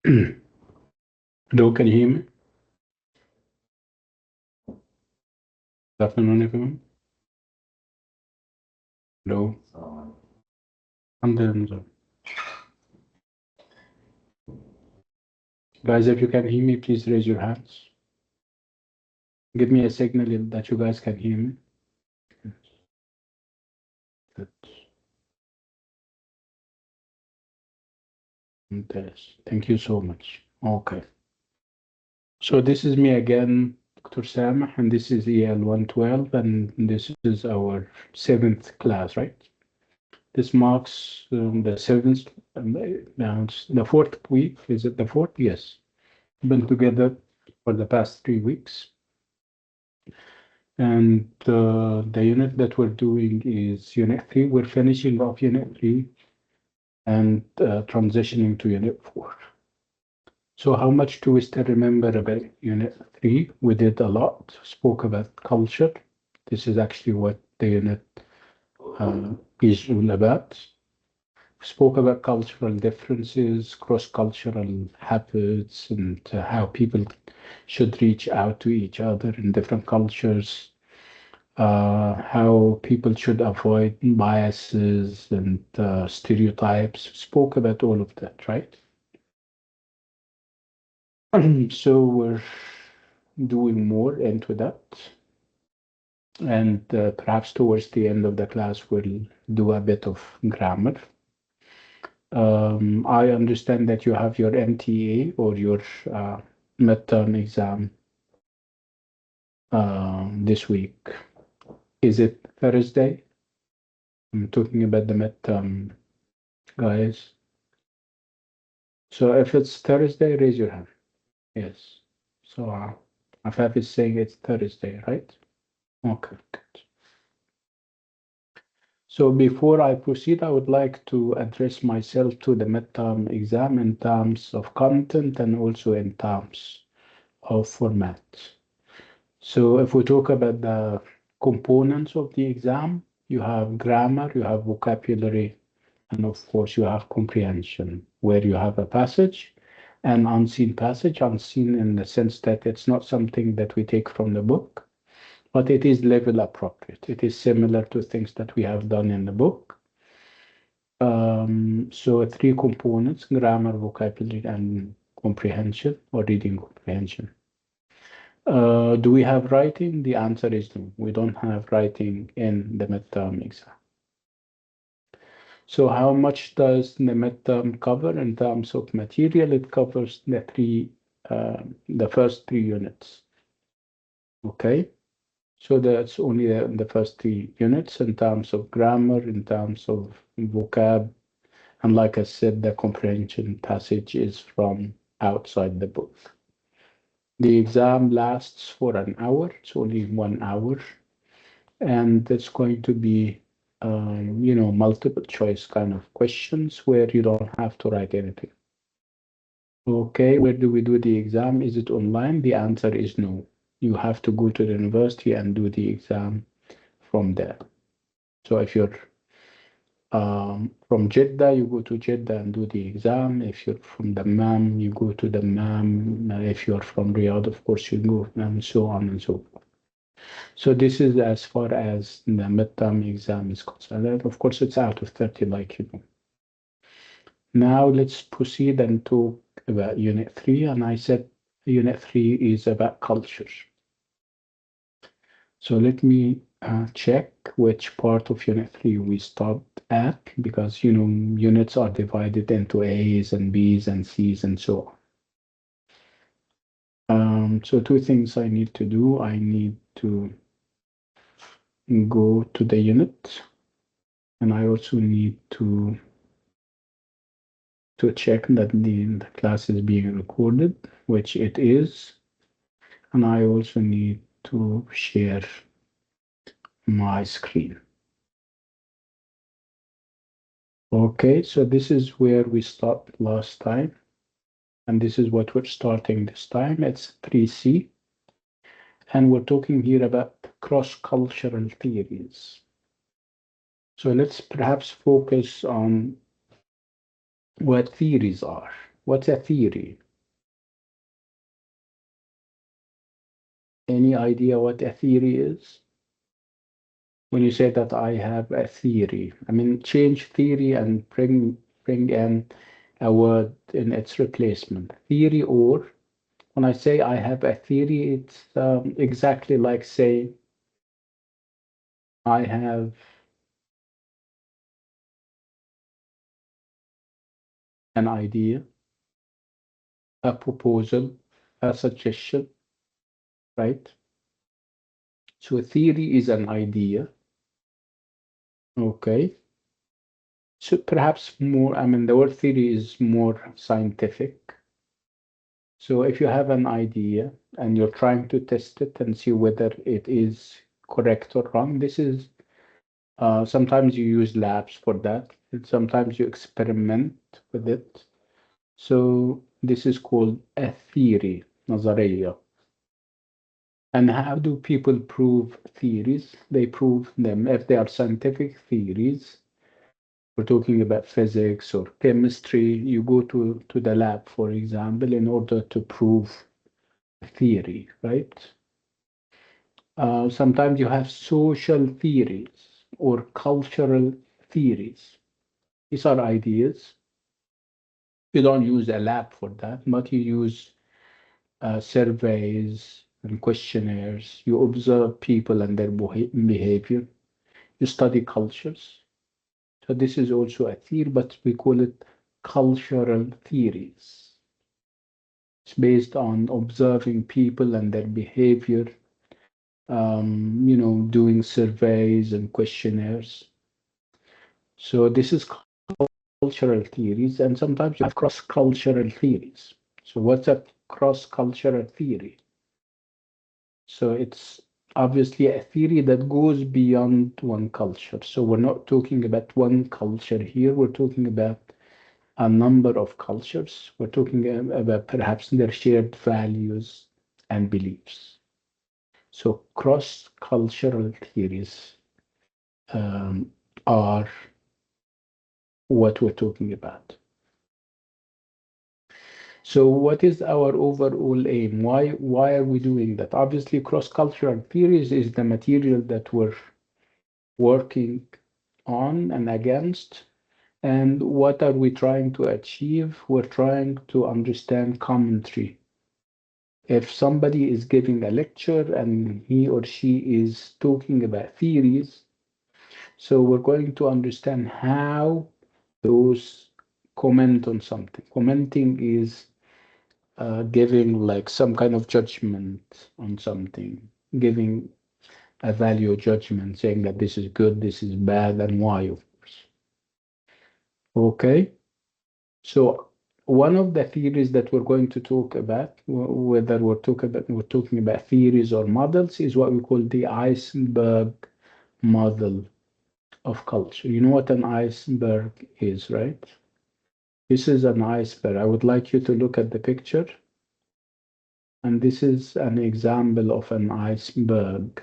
Hello, can you hear me? Good afternoon, everyone. Hello. Alhamdulillah. Guys, if you can hear me, please raise your hands. Give me a signal that you guys can hear me. Good. Yes. Thank you so much. Okay. So this is me again, Dr. Samah, and this is EL112, and this is our 7th class, right? This marks the 7th, now it's the 4th week. Is it the 4th? Yes. Been together for the past 3 weeks. And the unit that we're doing is Unit 3. We're finishing off Unit 3 and transitioning to Unit 4. So how much do we still remember about Unit 3? We did a lot, spoke about culture. This is actually what the unit is all about. Spoke about cultural differences, cross-cultural habits, and how people should reach out to each other in different cultures. How people should avoid biases and stereotypes. Spoke about all of that, right? So we're doing more into that. And perhaps towards the end of the class, we'll do a bit of grammar. I understand that you have your MTA or your midterm exam this week. Is it Thursday? I'm talking about the midterm, guys. So if it's Thursday, raise your hand. Yes. So Afaf is saying it's Thursday, right? Okay, good. So before I proceed, I would like to address myself to the midterm exam in terms of content and also in terms of format. So if we talk about the components of the exam, you have grammar, you have vocabulary, and of course you have comprehension, where you have a passage, an unseen passage, unseen in the sense that it's not something that we take from the book, but it is level appropriate. It is similar to things that we have done in the book. So 3 components: grammar, vocabulary, and comprehension or reading comprehension. Do we have writing? The answer is no. We don't have writing in the midterm exam. So how much does the midterm cover in terms of material? It covers the first 3 units. Okay, so that's only the first 3 units in terms of grammar, in terms of vocab, and like I said, the comprehension passage is from outside the book. The exam lasts for an hour. It's only 1 hour, and it's going to be multiple choice kind of questions where you don't have to write anything. Okay, where do we do the exam? Is it online? The answer is no. You have to go to the university and do the exam from there. So if you're from Jeddah, you go to Jeddah and do the exam. If you're from Dammam, you go to Dammam. If you're from Riyadh, of course, you go, and so on and so forth. So this is as far as the midterm exam is concerned. And of course, it's out of 30, like you know. Now let's proceed and talk about Unit 3. And I said Unit 3 is about culture. So let me check which part of Unit 3 we stopped at, because units are divided into A's and B's and C's and so on. So 2 things I need to do. I need to go to the unit, and I also need to check that the class is being recorded, which it is. And I also need to share my screen. Okay, so this is where we stopped last time. And this is what we're starting this time. It's 3C. And we're talking here about cross-cultural theories. So let's perhaps focus on what theories are. What's a theory? Any idea what a theory is? When you say that I have a theory, I mean change theory and bring in a word in its replacement. Theory, or when I say I have a theory, it's exactly like saying I have an idea, a proposal, a suggestion, right? So a theory is an idea, okay? So perhaps more, I mean, the word theory is more scientific. So if you have an idea and you're trying to test it and see whether it is correct or wrong, this is sometimes you use labs for that, and sometimes you experiment with it. So this is called a theory, نظرية. And how do people prove theories? They prove them if they are scientific theories. We're talking about physics or chemistry. You go to the lab, for example, in order to prove a theory, right? Sometimes you have social theories or cultural theories. These are ideas. You don't use a lab for that, but you use surveys and questionnaires. You observe people and their behavior. You study cultures. So this is also a theory, but we call it cultural theories. It's based on observing people and their behavior, doing surveys and questionnaires. So this is cultural theories, and sometimes you have cross-cultural theories. So what's a cross-cultural theory? So it's obviously a theory that goes beyond one culture. So we're not talking about one culture here. We're talking about a number of cultures. We're talking about perhaps their shared values and beliefs. So cross-cultural theories um, are what we're talking about. So what is our overall aim? Why are we doing that? Obviously, cross-cultural theories is the material that we're working on and against. And what are we trying to achieve? We're trying to understand commentary. If somebody is giving a lecture and he or she is talking about theories, so we're going to understand how those comment on something. Commenting is giving like some kind of judgment on something, giving a value judgment, saying that this is good, this is bad, and why, of course. Okay, so one of the theories that we're going to talk about, whether we're talking about theories or models, is what we call the iceberg model of culture. You know what an iceberg is, right? This is an iceberg. I would like you to look at the picture, and this is an example of an iceberg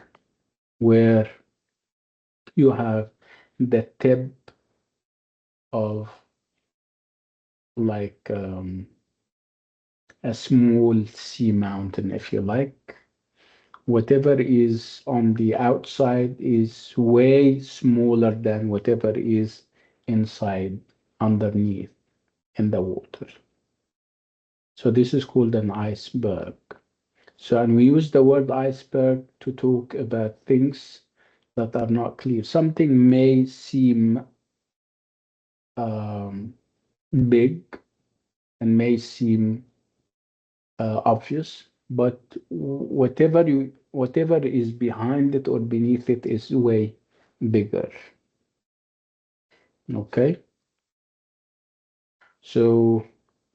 where you have the tip of like a small sea mountain, if you like. Whatever is on the outside is way smaller than whatever is inside, underneath in the water. So this is called an iceberg. So, and we use the word iceberg to talk about things that are not clear. Something may seem um, big and may seem obvious, but whatever is behind it or beneath it is way bigger. Okay, so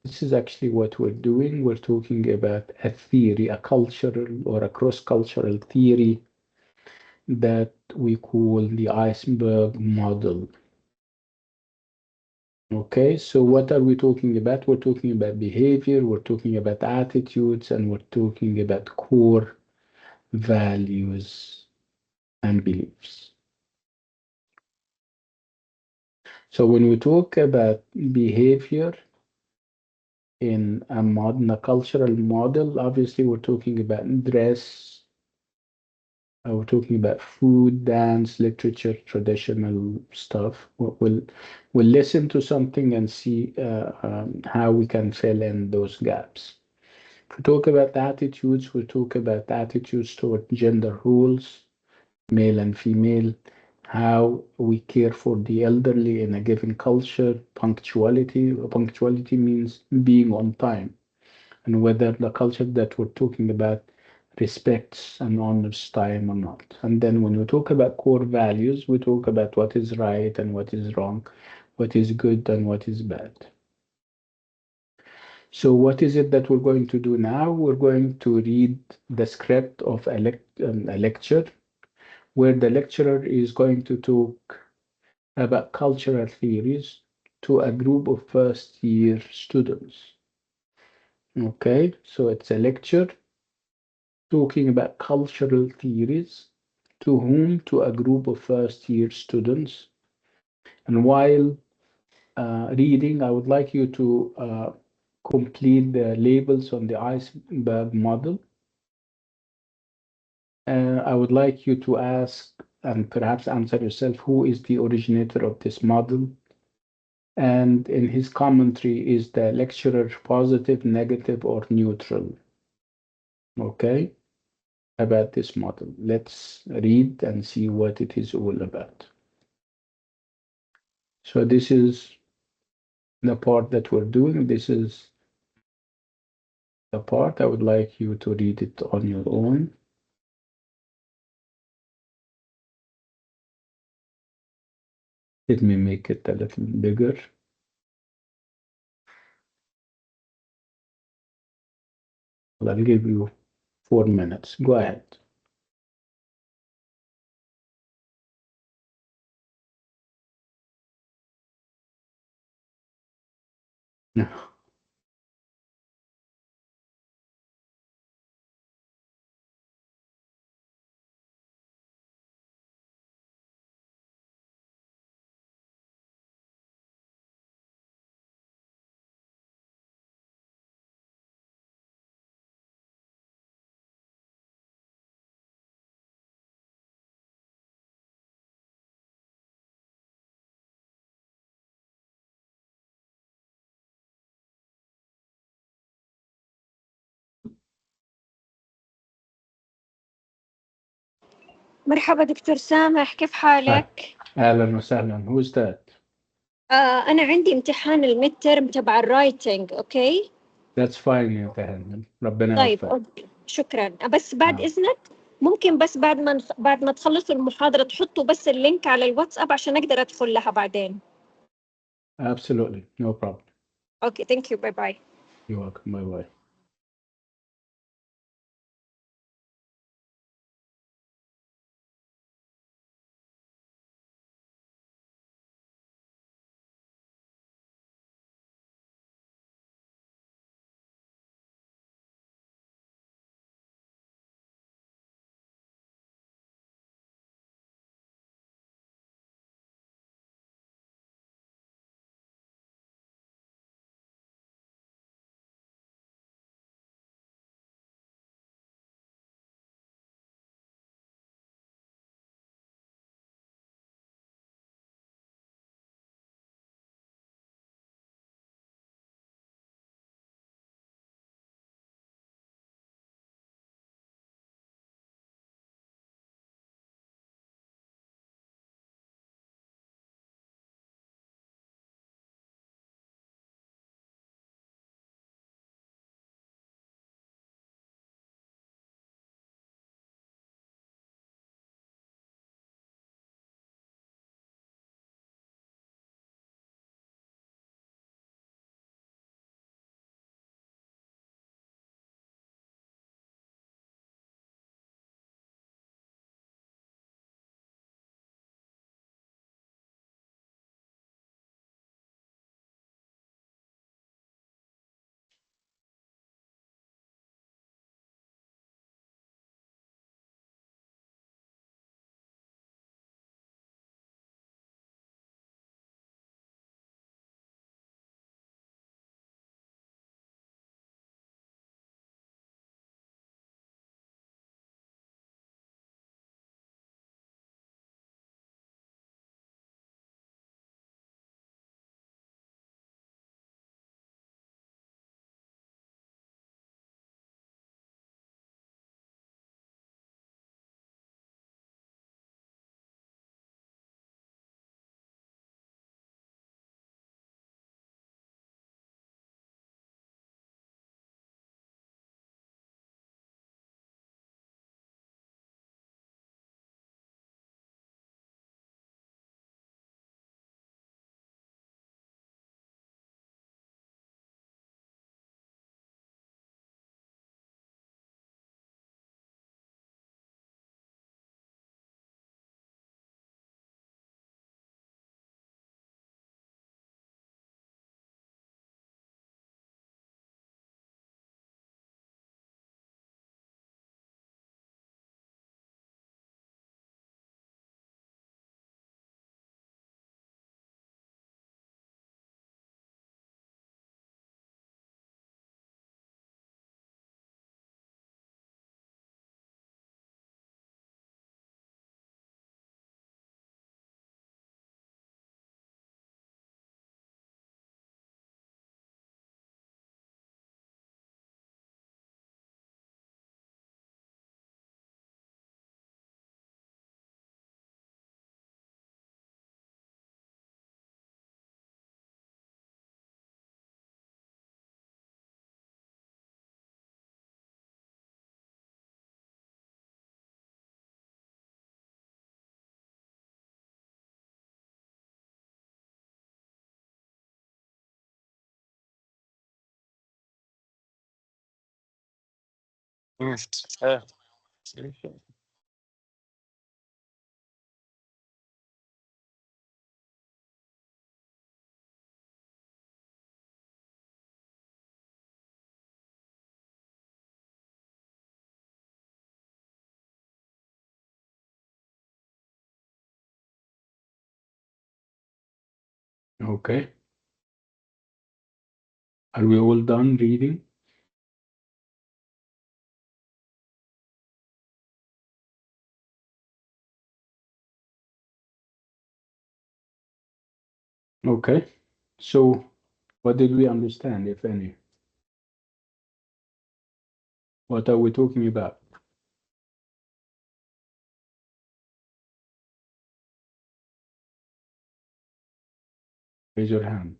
this is actually what we're doing. We're talking about a theory, a cultural or a cross-cultural theory that we call the iceberg model. Okay, so what are we talking about? We're talking about behavior, we're talking about attitudes, and we're talking about core values and beliefs. So when we talk about behavior, in a cultural model. Obviously, we're talking about dress, we're talking about food, dance, literature, traditional stuff. We'll listen to something and see how we can fill in those gaps. If we talk about attitudes, we talk about attitudes toward gender roles, male and female, how we care for the elderly in a given culture, punctuality. Punctuality means being on time, and whether the culture that we're talking about respects and honors time or not. And then when we talk about core values, we talk about what is right and what is wrong, what is good and what is bad. So what is it that we're going to do now? We're going to read the script of a lecture where the lecturer is going to talk about cultural theories to a group of first year students. Okay, so it's a lecture talking about cultural theories to whom? To a group of first year students. And while reading, I would like you to complete the labels on the iceberg model. I would like you to ask and perhaps answer yourself, who is the originator of this model? And in his commentary, is the lecturer positive, negative, or neutral? Okay, about this model. Let's read and see what it is all about. So this is the part that we're doing. This is the part I would like you to read it on your own. Let me make it a little bigger. I'll give you 4 minutes. Go ahead. مرحبا دكتور سامح، كيف Hi. حالك؟ أهلا وسهلا. Who's that? أنا عندي امتحان الميد ترم تبع الرايتنج، أوكي؟ That's fine يا تهاني. ربنا طيب يوفقك. شكرا. بس بعد آه. إذنك ممكن بس بعد ما تخلصوا المحاضرة تحطوا بس اللينك على الواتساب عشان أقدر أدخل لها بعدين. Absolutely. No problem. أوكي، ثانك يو، باي باي. You're welcome. Bye bye. آه. Okay. Are we all done reading? Okay. So what did we understand, if any? What are we talking about? Raise your hand.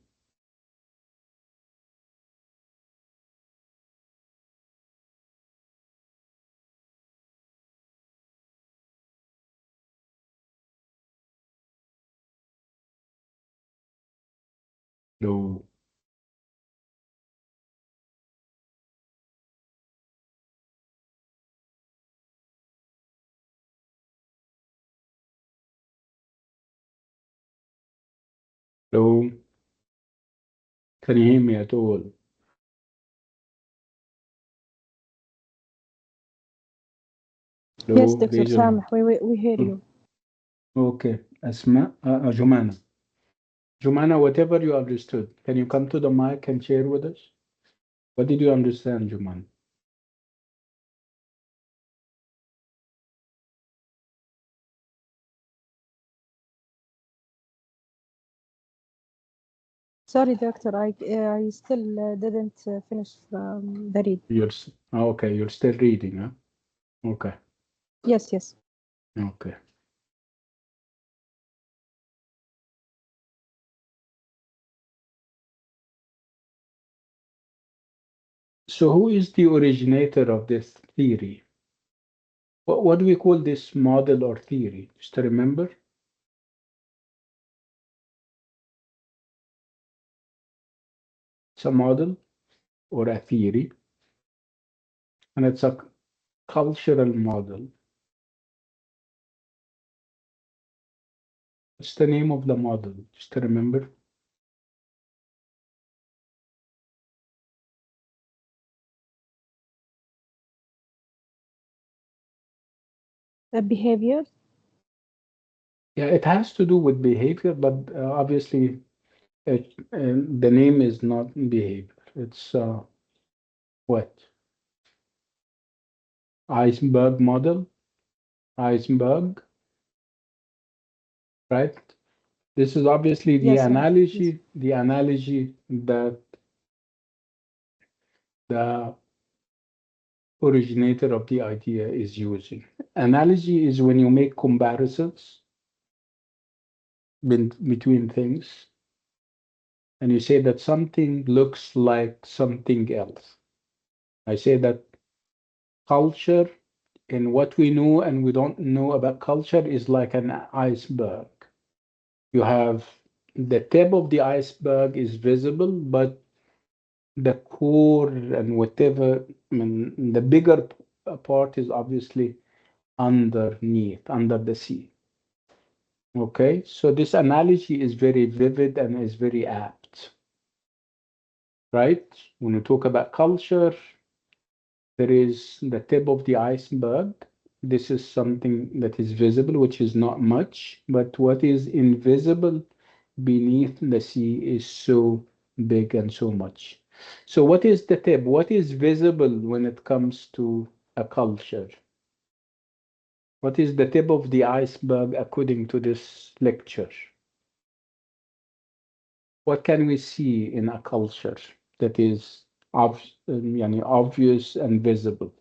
No. No. Can you hear me at all? Yes, No. Dr. Raise your hand. Sameh, we hear you. Okay. Asma, Jumana. Jumana, whatever you understood, can you come to the mic and share with us? What did you understand, Jumana? Sorry, Doctor, I still didn't finish the read. Okay, you're still reading, huh? Okay. Yes, yes. Okay. So who is the originator of this theory? What do we call this model or theory? Just to remember? It's a model or a theory, and it's a cultural model. What's the name of the model? Just to remember? Behavior? Yeah, it has to do with behavior, but obviously the name is not behavior. It's what? Iceberg model? Iceberg, right? This is obviously Yes, yes. the analogy that the originator of the idea is using. Analogy is when you make comparisons between things and you say that something looks like something else. I say that culture and what we know and we don't know about culture is like an iceberg. You have the tip of the iceberg is visible, but the core and whatever, I mean, the bigger part is obviously underneath, under the sea. Okay, so this analogy is very vivid and is very apt, right? When you talk about culture, there is the tip of the iceberg. This is something that is visible, which is not much, but what is invisible beneath the sea is so big and so much. So, what is the tip? What is visible when it comes to a culture? What is the tip of the iceberg according to this lecture? What can we see in a culture that is yani obvious and visible?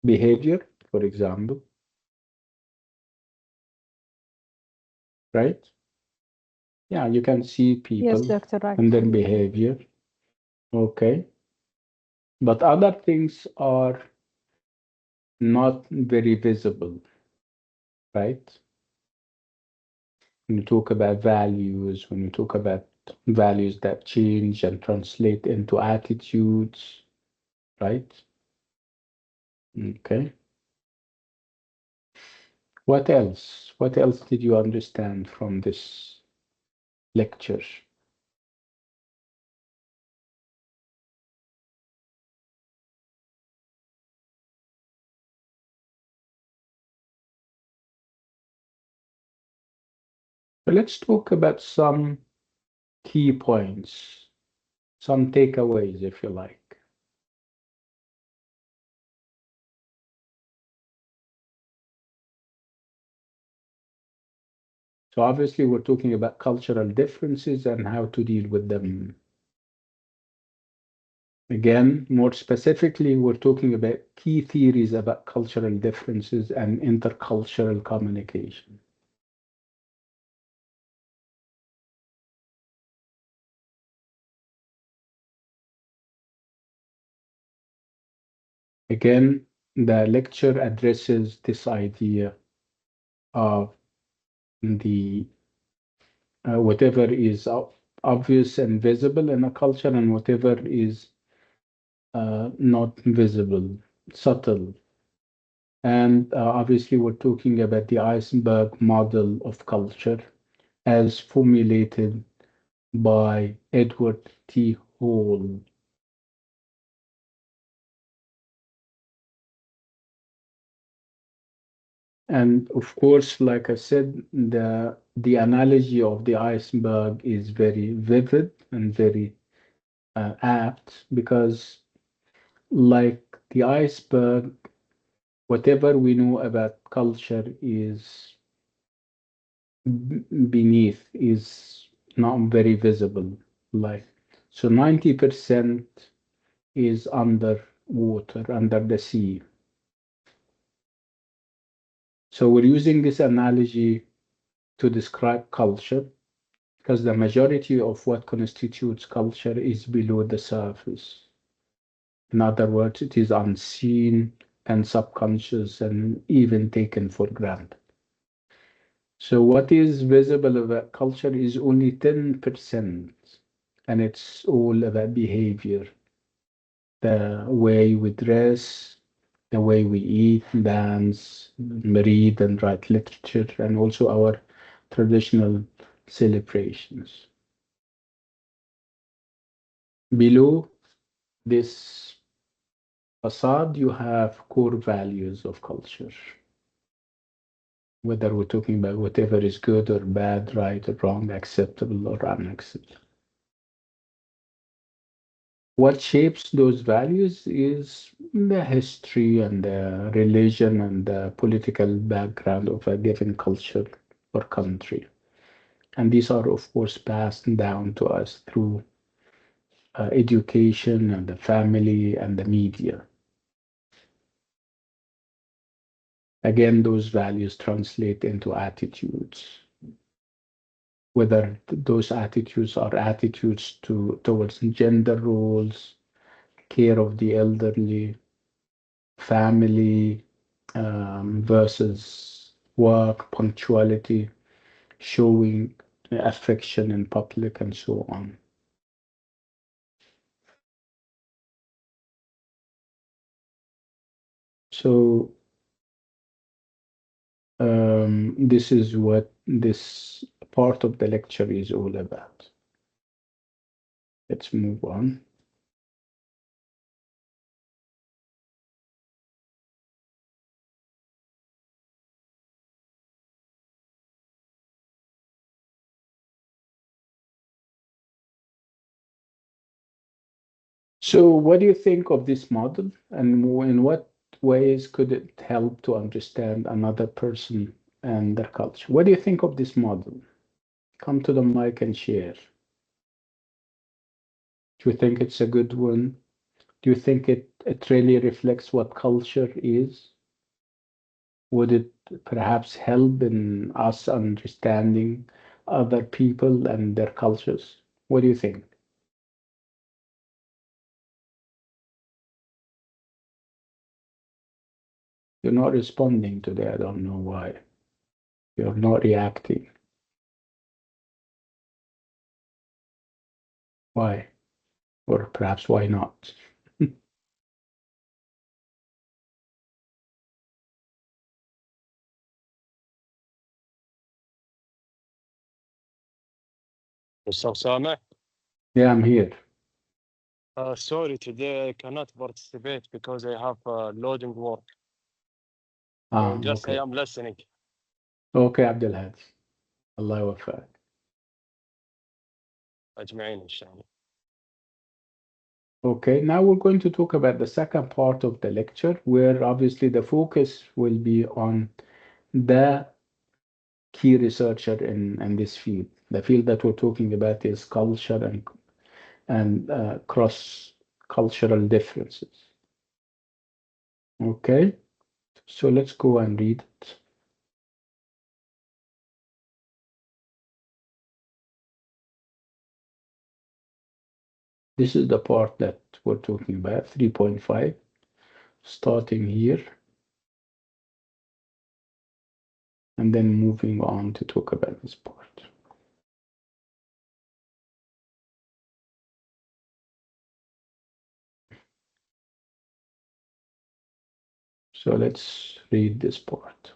Behavior, for example, right? Yeah, you can see Yes, people Doctor, right. and their behavior. Okay. But other things are not very visible, right? when you talk about values, when you talk about values that change and translate into attitudes, right? Okay. What else? What else did you understand from this lecture? So let's talk about some key points, some takeaways, if you like. So obviously, we're talking about cultural differences and how to deal with them. Again, more specifically, we're talking about key theories about cultural differences and intercultural communication. Again, the lecture addresses this idea of the whatever is obvious and visible in a culture and whatever is not visible, subtle. And obviously, we're talking about the iceberg model of culture as formulated by Edward T. Hall. And of course, like I said, the analogy of the iceberg is very vivid and very apt because, like the iceberg, whatever we know about culture is beneath, is not very visible. Like, so 90% is under water, under the sea. So we're using this analogy to describe culture because the majority of what constitutes culture is below the surface. In other words, it is unseen and subconscious and even taken for granted. So what is visible about culture is only 10%, and it's all about behavior, the way we dress, the way we eat, dance, read, and write literature, and also our traditional celebrations. Below this facade, you have core values of culture, whether we're talking about whatever is good or bad, right or wrong, acceptable or unacceptable. What shapes those values is the history and the religion and the political background of a given culture or country. And these are, of course, passed down to us through education and the family and the media. Again, those values translate into attitudes, whether those attitudes are attitudes towards gender roles, care of the elderly, family, versus work, punctuality, showing affection in public, and so on. So this is what this part of the lecture is all about. Let's move on. So what do you think of this model, and in what ways could it help to understand another person and their culture? What do you think of this model? Come to the mic and share. Do you think it's a good one? Do you think it really reflects what culture is? Would it perhaps help in us understanding other people and their cultures? What do you think? You're not responding today. I don't know why. You're not reacting. Why? Or perhaps why not? Mr. Sameh, Yeah, I'm here. sorry, today I cannot participate because I have loading work. Just I Okay. am listening. Okay, Abdulhadi. Allah يوفقك. أجمعين إن شاء الله. Okay, now we're going to talk about the second part of the lecture, where obviously the focus will be on the key researcher in this field. The field that we're talking about is culture and cross-cultural differences. Okay, so let's go and read it. This is the part that we're talking about, 3.5, starting here, and then moving on to talk about this part. So let's read this part.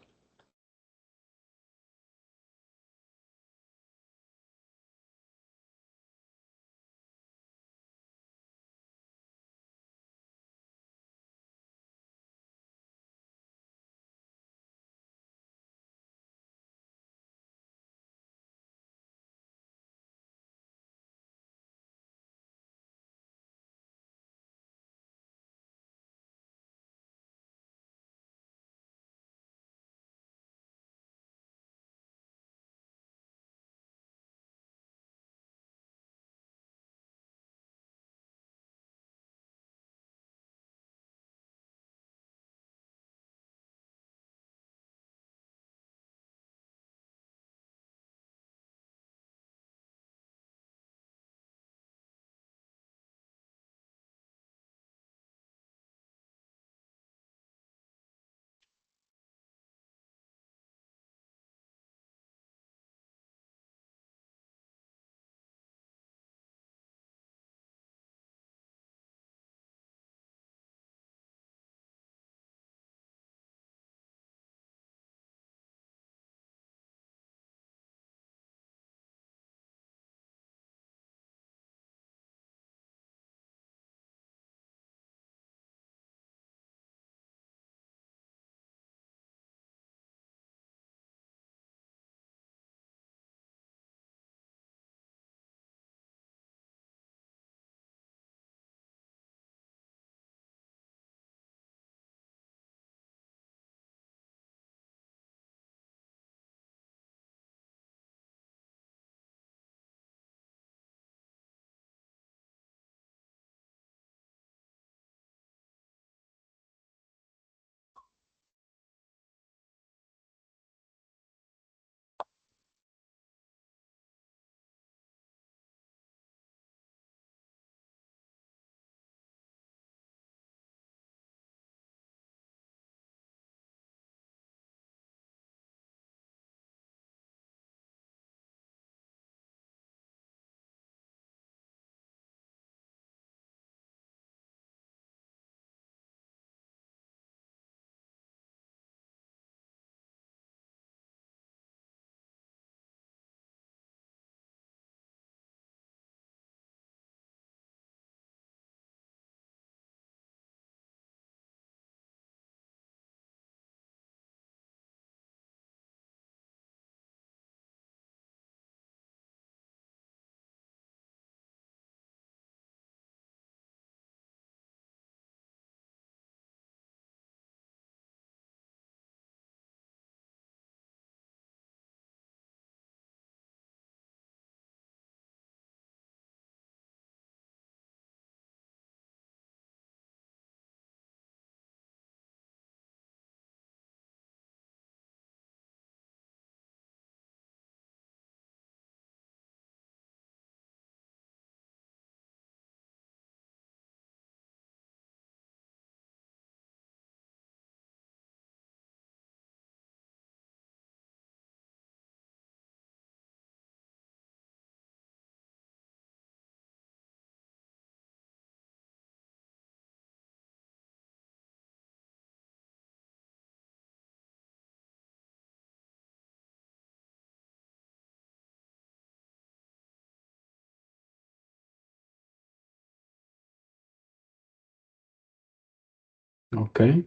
Okay.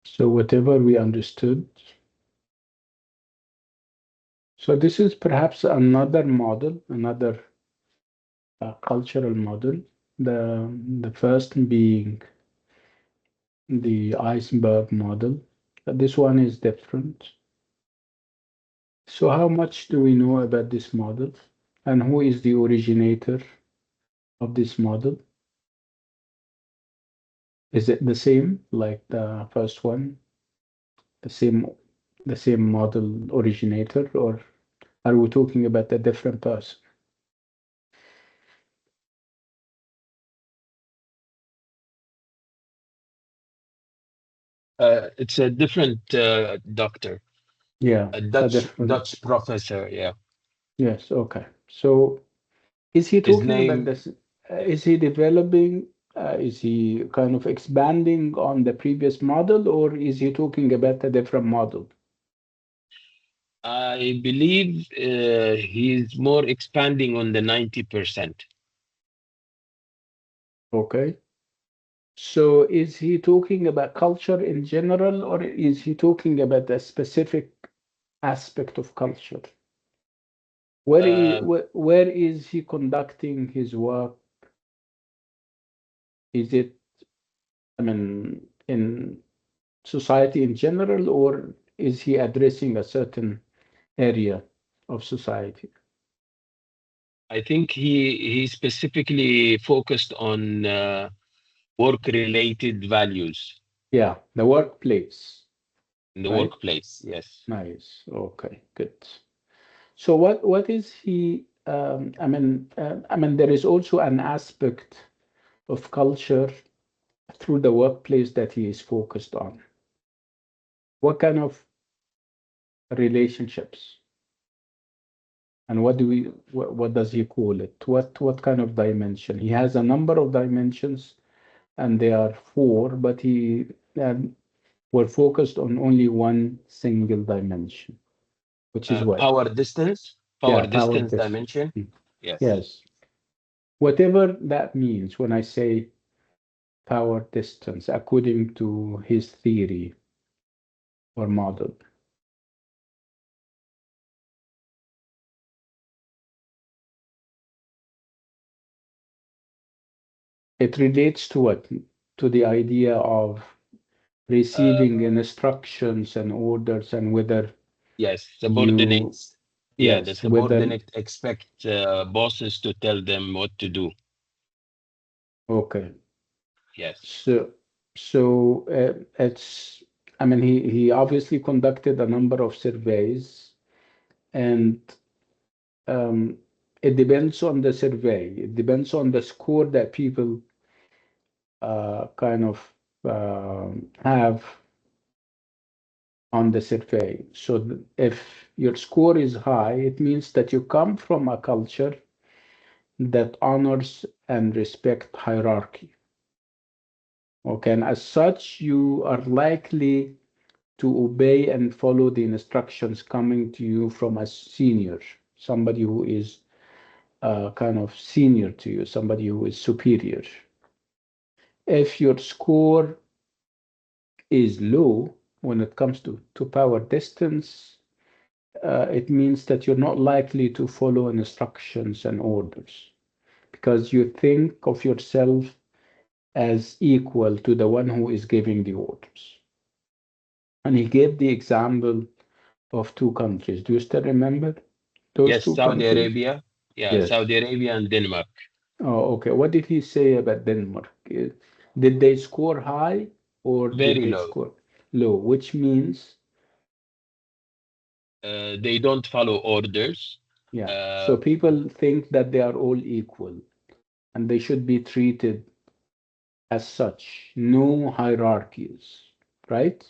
So whatever we understood. So this is perhaps another model, another cultural model. The first being the iceberg model. This one is different. So how much do we know about this model, and who is the originator of this model? Is it the same like the first one, the same model originator, or are we talking about a different person? It's a different doctor, Yeah, a a Dutch different. Dutch professor. Yeah, Yes, okay. So is he his talking about name. this? Is he developing? Is he kind of expanding on the previous model, or is he talking about a different model? I believe he's more expanding on the 90%. Okay. So is he talking about culture in general, or is he talking about a specific aspect of culture? Um, Where is he conducting his work? Is it, I mean, in society in general, or is he addressing a certain area of society? I think he specifically focused on work-related values Yeah, the workplace, in the right? workplace. Yes. Nice. Okay, good. So what is he? I mean, there is also an aspect of culture through the workplace that he is focused on. What kind of relationships, and what does he call it? What kind of dimension? He has a number of dimensions, and there are four, but he were focused on only one single dimension, which is what? Power distance, Yeah, power power distance distance. dimension. Yes. Yes. Whatever that means when I say power distance, according to his theory or model. It relates to what? To the idea of Uh, receiving instructions and orders, and whether yes. you, Subordinates. Yeah, the yes, whether, subordinate expect bosses to tell them what to do. okay. Yes. So it's, I mean, he obviously conducted a number of surveys, and um, it depends on the survey. It depends on the score that people kind of have on the survey. So if your score is high, it means that you come from a culture that honors and respect hierarchy. Okay, and as such, you are likely to obey and follow the instructions coming to you from a senior, somebody who is kind of senior to you, somebody who is superior. If your score is low when it comes to power distance, it means that you're not likely to follow instructions and orders because you think of yourself as equal to the one who is giving the orders. And he gave the example of two countries. Do you still remember those Yes. two Saudi countries? Arabia. Yeah. Yes. Saudi Arabia and Denmark. Oh, okay. What did he say about Denmark? Did they score high or did Very they low. score low? Which means, They don't follow orders. yeah. Uh, So people think that they are all equal and they should be treated as such. No hierarchies, right?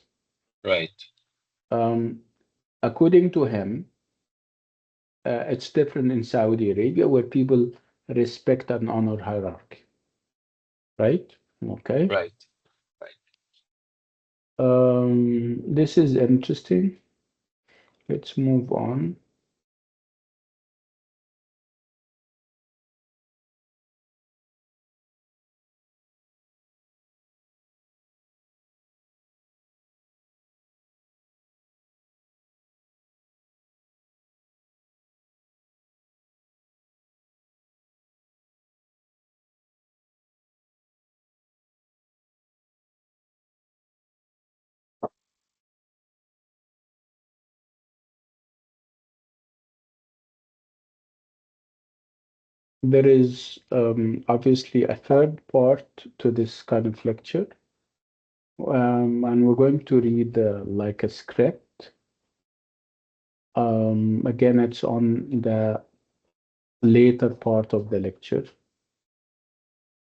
right. Um, according to him, it's different in Saudi Arabia where people respect and honor hierarchy, right? Okay. Right. Right. This is interesting. Let's move on. there is obviously a third part to this kind of lecture, and we're going to read like a script. Again, it's on the later part of the lecture,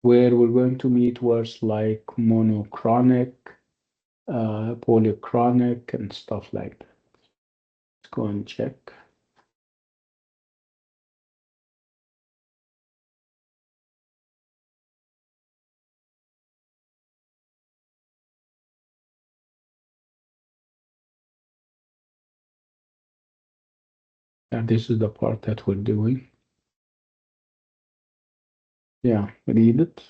where we're going to meet words like monochronic, polychronic, and stuff like that. Let's go and check. And this is the part that we're doing. Yeah, read it.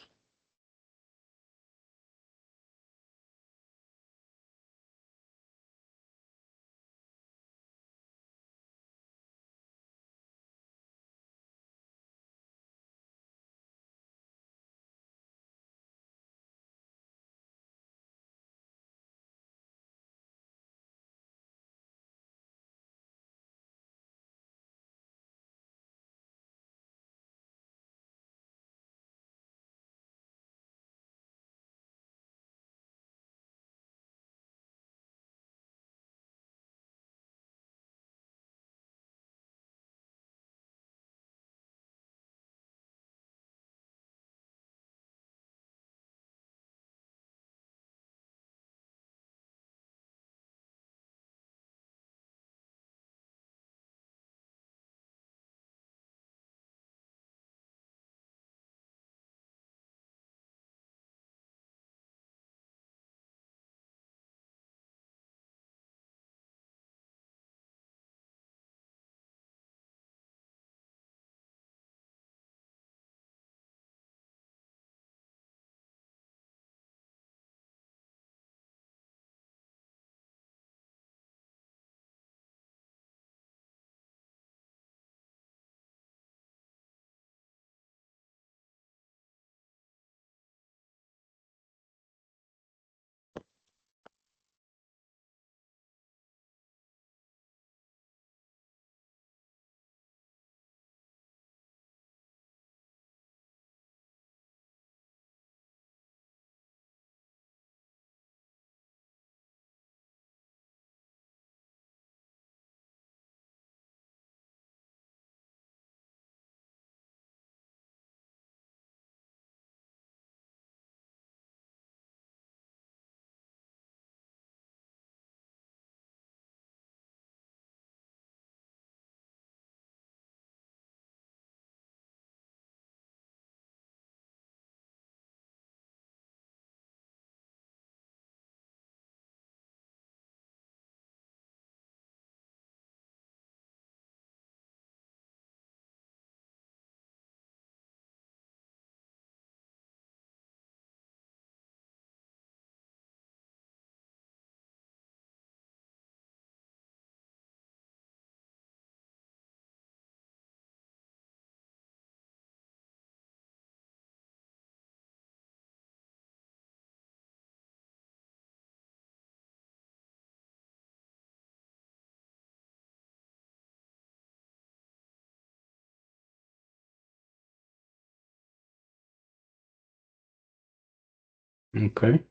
Okay.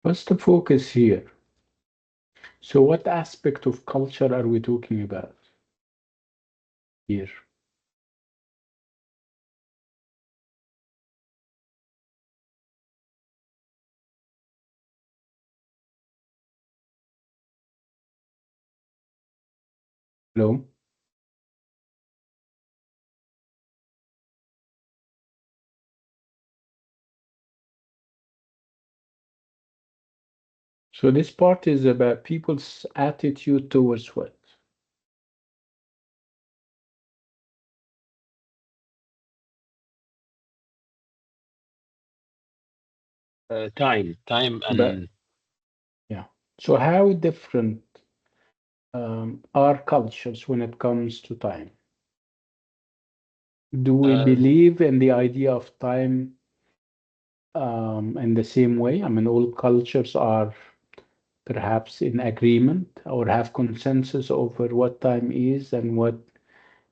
What's the focus here? So what aspect of culture are we talking about here? Hello? So this part is about people's attitude towards what? Time But and yeah. So how different are cultures when it comes to time? Do we uh, believe in the idea of time in the same way? I mean, all cultures are perhaps in agreement or have consensus over what time is and what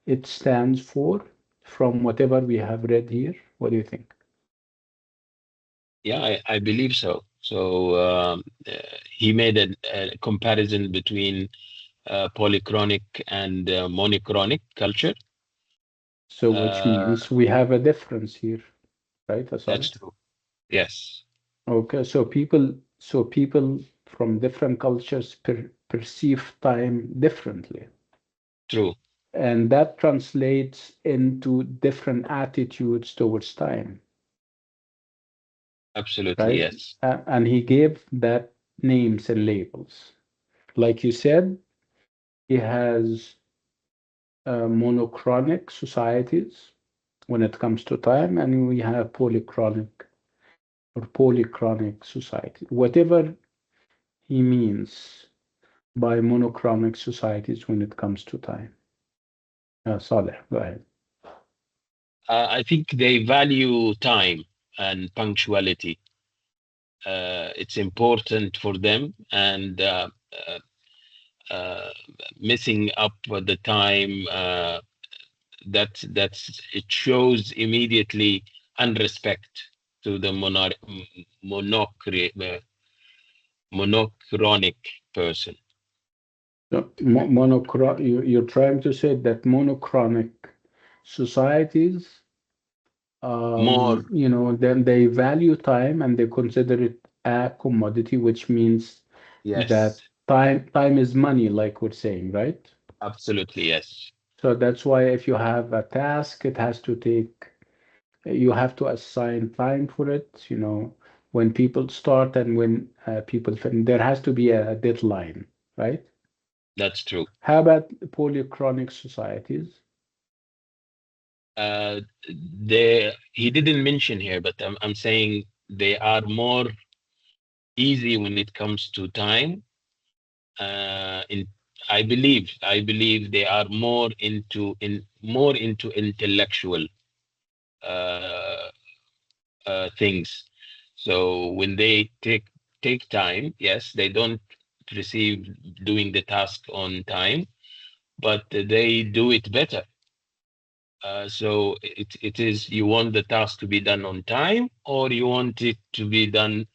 it stands for. from whatever we have read here? What do you think? Yeah, I believe so. So he made a comparison between polychronic and monochronic culture. So which means we have a difference here, right, That's Asad? true. Yes, Okay, so people from different cultures perceive time differently, true. and that translates into different attitudes towards time, Absolutely, right? yes. And he gave that names and labels. Like you said, he has monochronic societies when it comes to time, and we have polychronic society. Whatever he means by monochronic societies when it comes to time. Saleh, go ahead. I think they value time and punctuality. It's important for them, and uh, messing up the time, that's it shows immediately unrespect to the monochronic person. So, you're trying to say that monochronic societies, More, then they value time and they consider it a commodity, which means that yes, time is money, like we're saying, right? absolutely, yes, So that's why if you have a task, you have to assign time for it, when people start and when people finish. There has to be a deadline, right? that's true. How about polychronic societies? Uh, he didn't mention here, but I'm saying they are more easy when it comes to time. In I believe they are more into intellectual uh, things. So when they take time, yes, they don't receive doing the task on time, but they do it better. So it is, you want the task to be done on time, or you want it to be done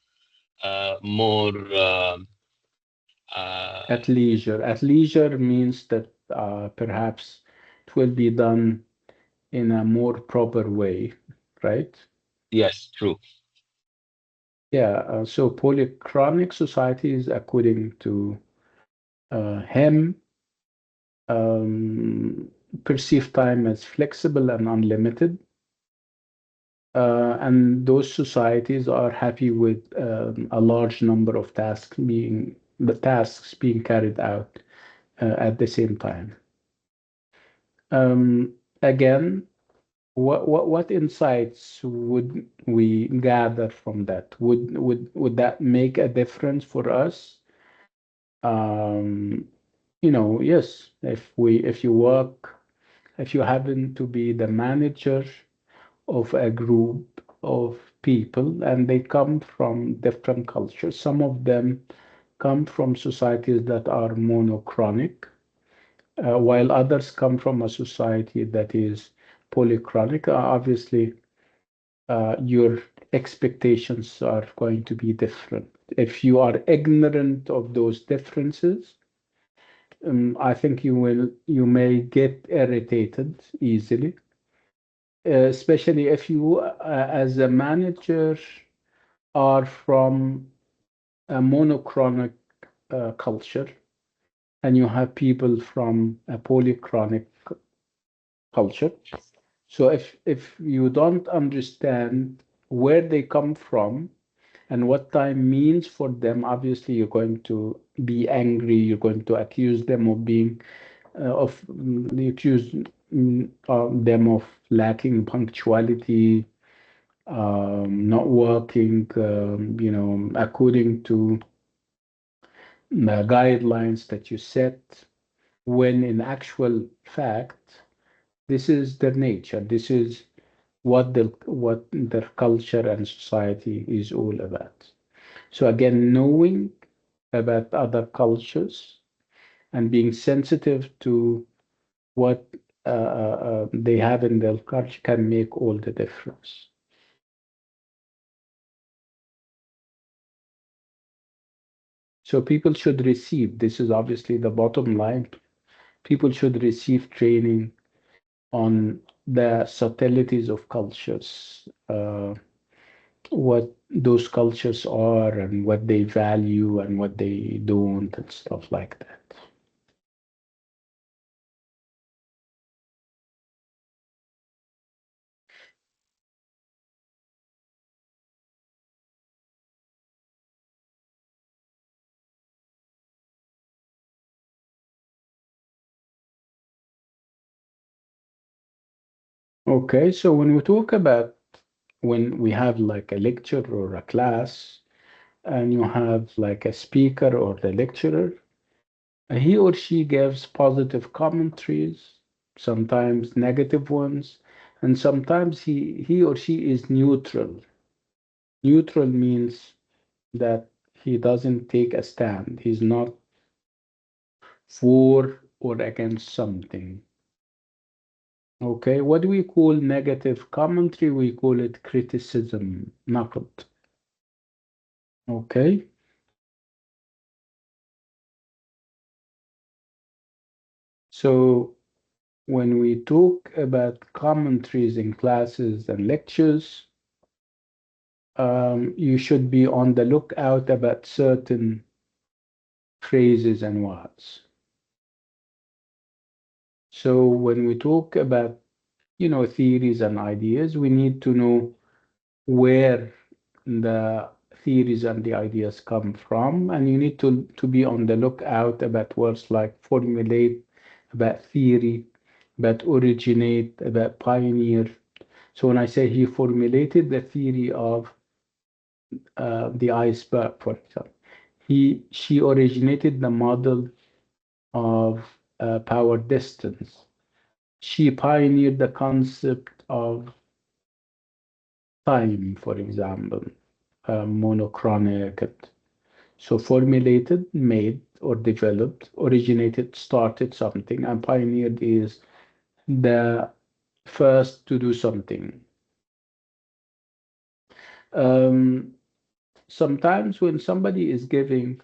more uh, At leisure. At leisure means that perhaps it will be done in a more proper way, right? yes, true. Yeah, so polychronic societies, according to him, um, perceive time as flexible and unlimited. And those societies are happy with a large number of tasks being carried out at the same time. Again, what insights would we gather from that? Would that make a difference for us? Um, yes, if you happen to be the manager of a group of people and they come from different cultures, some of them come from societies that are monochronic, while others come from a society that is polychronic. Obviously, your expectations are going to be different. If you are ignorant of those differences, I think you may get irritated easily, especially if you, as a manager, are from a monochronic culture and you have people from a polychronic culture. So if you don't understand where they come from and what time means for them, obviously you're going to be angry. You're going to accuse them of being of you accuse them of lacking punctuality, not working, according to the guidelines that you set. When in actual fact, this is their nature. This is what their culture and society is all about. So again, knowing about other cultures and being sensitive to what they have in their culture can make all the difference. So people should receive, this is obviously the bottom line, people should receive training on the subtleties of cultures, what those cultures are and what they value and what they don't and stuff like that. Okay, so when we talk about when we have like a lecture or a class and you have like a speaker or the lecturer, he or she gives positive commentaries, sometimes negative ones, and sometimes he or she is neutral. Neutral means that he doesn't take a stand. He's not for or against something. Okay, what do we call negative commentary? We call it criticism, نقد. Okay, so when we talk about commentaries in classes and lectures, you should be on the lookout about certain phrases and words. So when we talk about, theories and ideas, we need to know where the theories and the ideas come from, and you need to be on the lookout about words like formulate, about theory, about originate, about pioneer. So when I say he formulated the theory of the iceberg, for example, she originated the model of power distance. She pioneered the concept of time, for example, monochronic. So formulated, made, or developed, originated, started something, and pioneered is the first to do something. Um, Sometimes when somebody is giving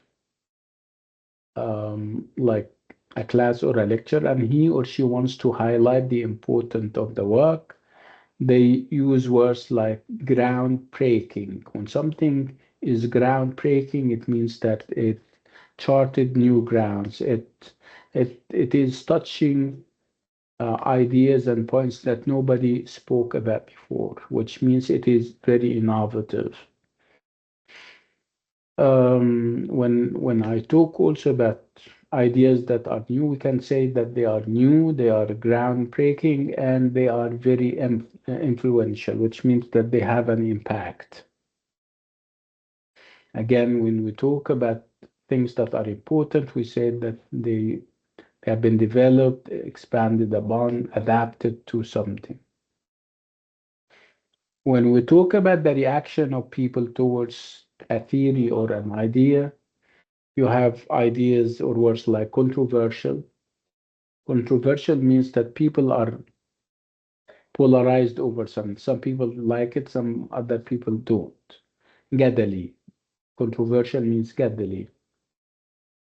like a class or a lecture and he or she wants to highlight the importance of the work, they use words like groundbreaking. When something is groundbreaking, it means that it charted new grounds. It is touching ideas and points that nobody spoke about before, which means it is very innovative. When I talk also about ideas that are new, we can say that they are new, they are groundbreaking, and they are very influential, which means that they have an impact. Again, when we talk about things that are important, we say that they have been developed, expanded upon, adapted to something. When we talk about the reaction of people towards a theory or an idea, you have ideas or words like controversial. Controversial means that people are polarized over something. Some people like it, some other people don't. Gadali. Controversial means gadali.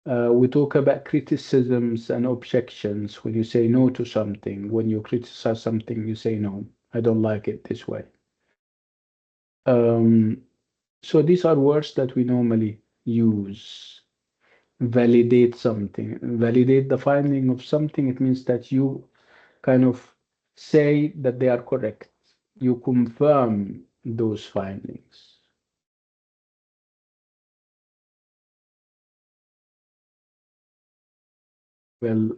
We talk about criticisms and objections. When you say no to something, when you criticize something, you say no, I don't like it this way. So these are words that we normally use. Validate something. Validate the finding of something. It means that you kind of say that they are correct. You confirm those findings. Well,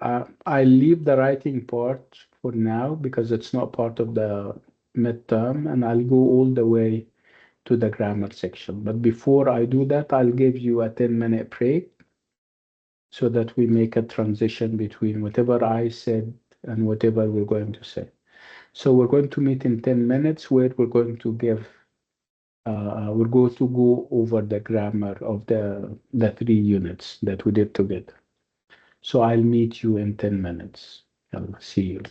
I leave the writing part for now because it's not part of the midterm, and I'll go all the way to the grammar section. But before I do that, I'll give you a 10-minute break so that we make a transition between whatever I said and whatever we're going to say. So we're going to meet in 10 minutes where we're going to go over the grammar of the 3 units that we did together. So I'll meet you in 10 minutes. I'll see you.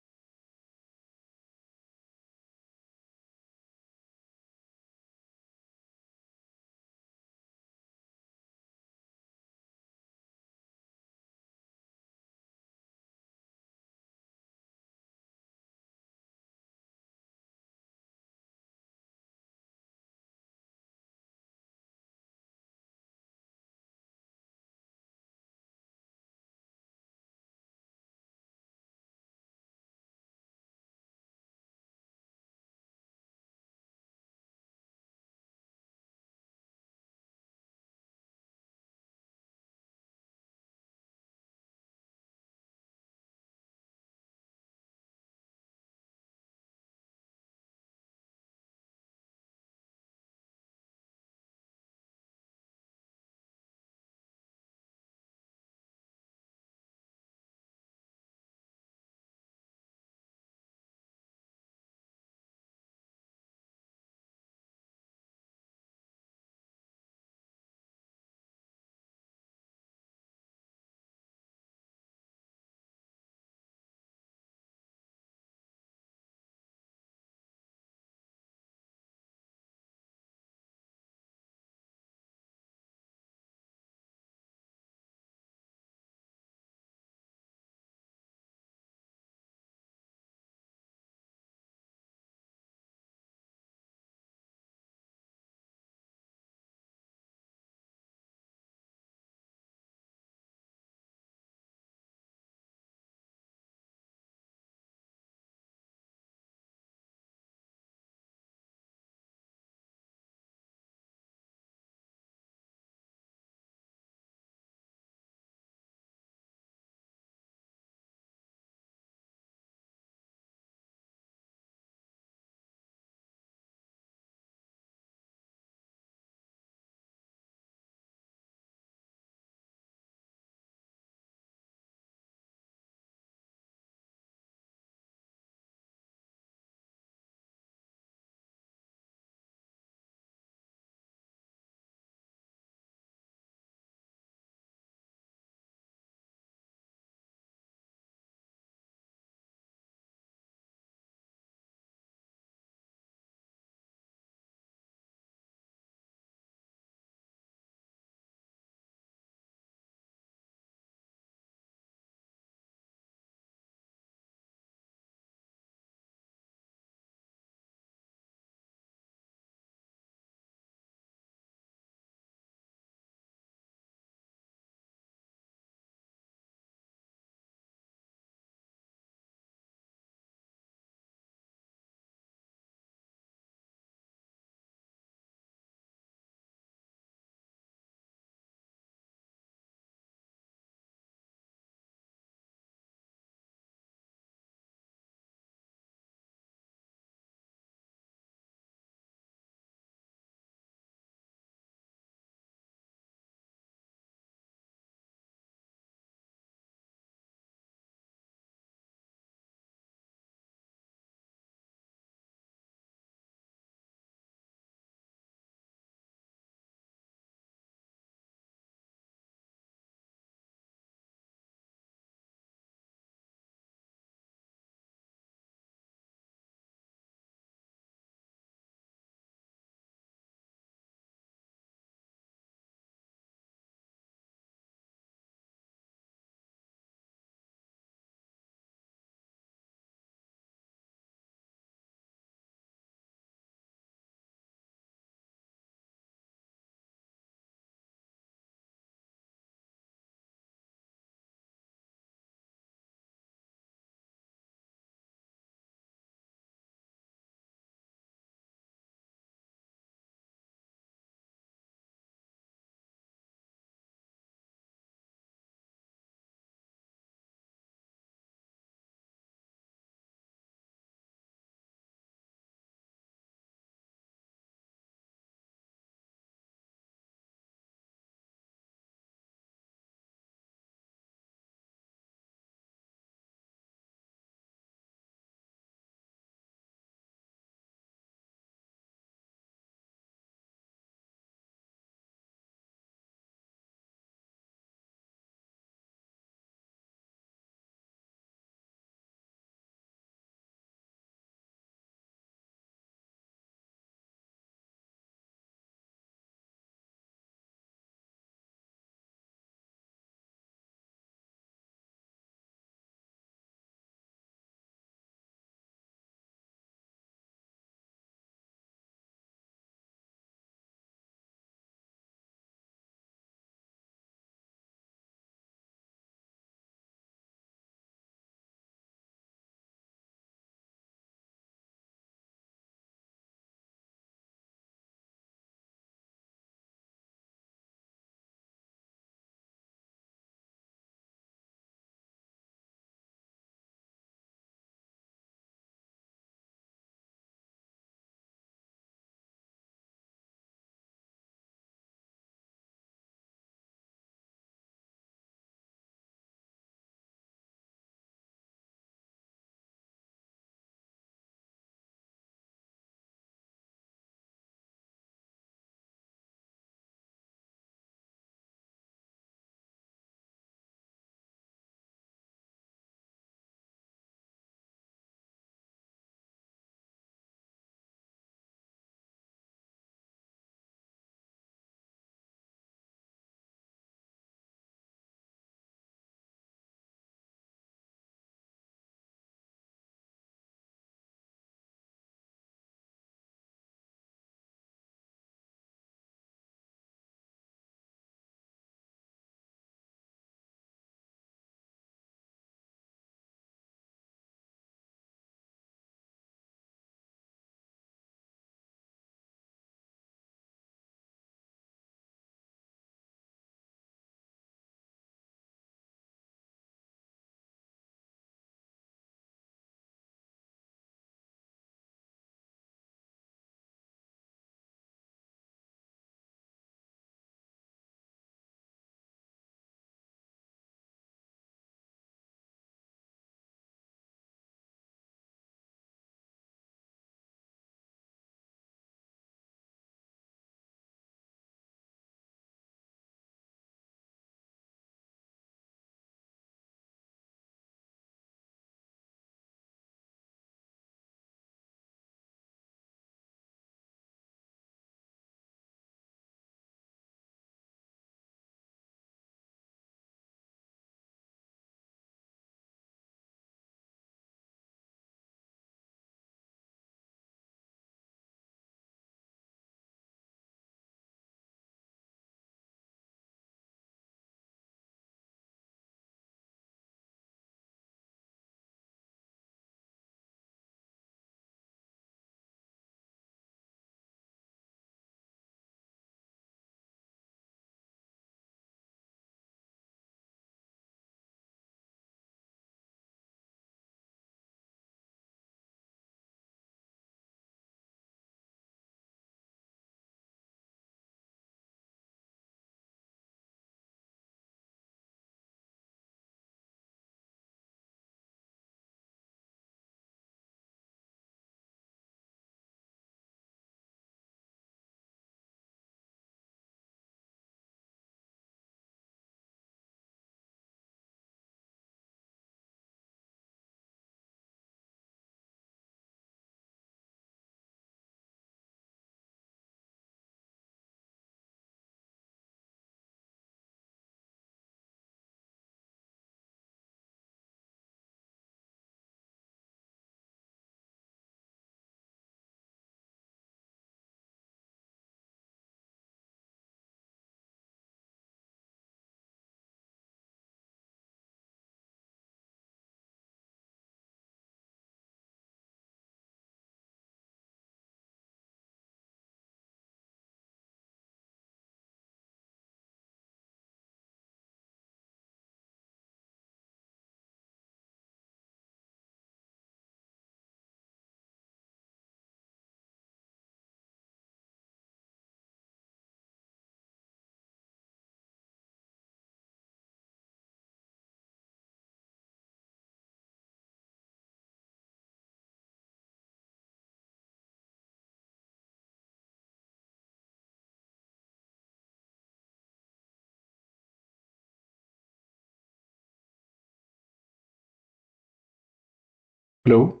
Hello?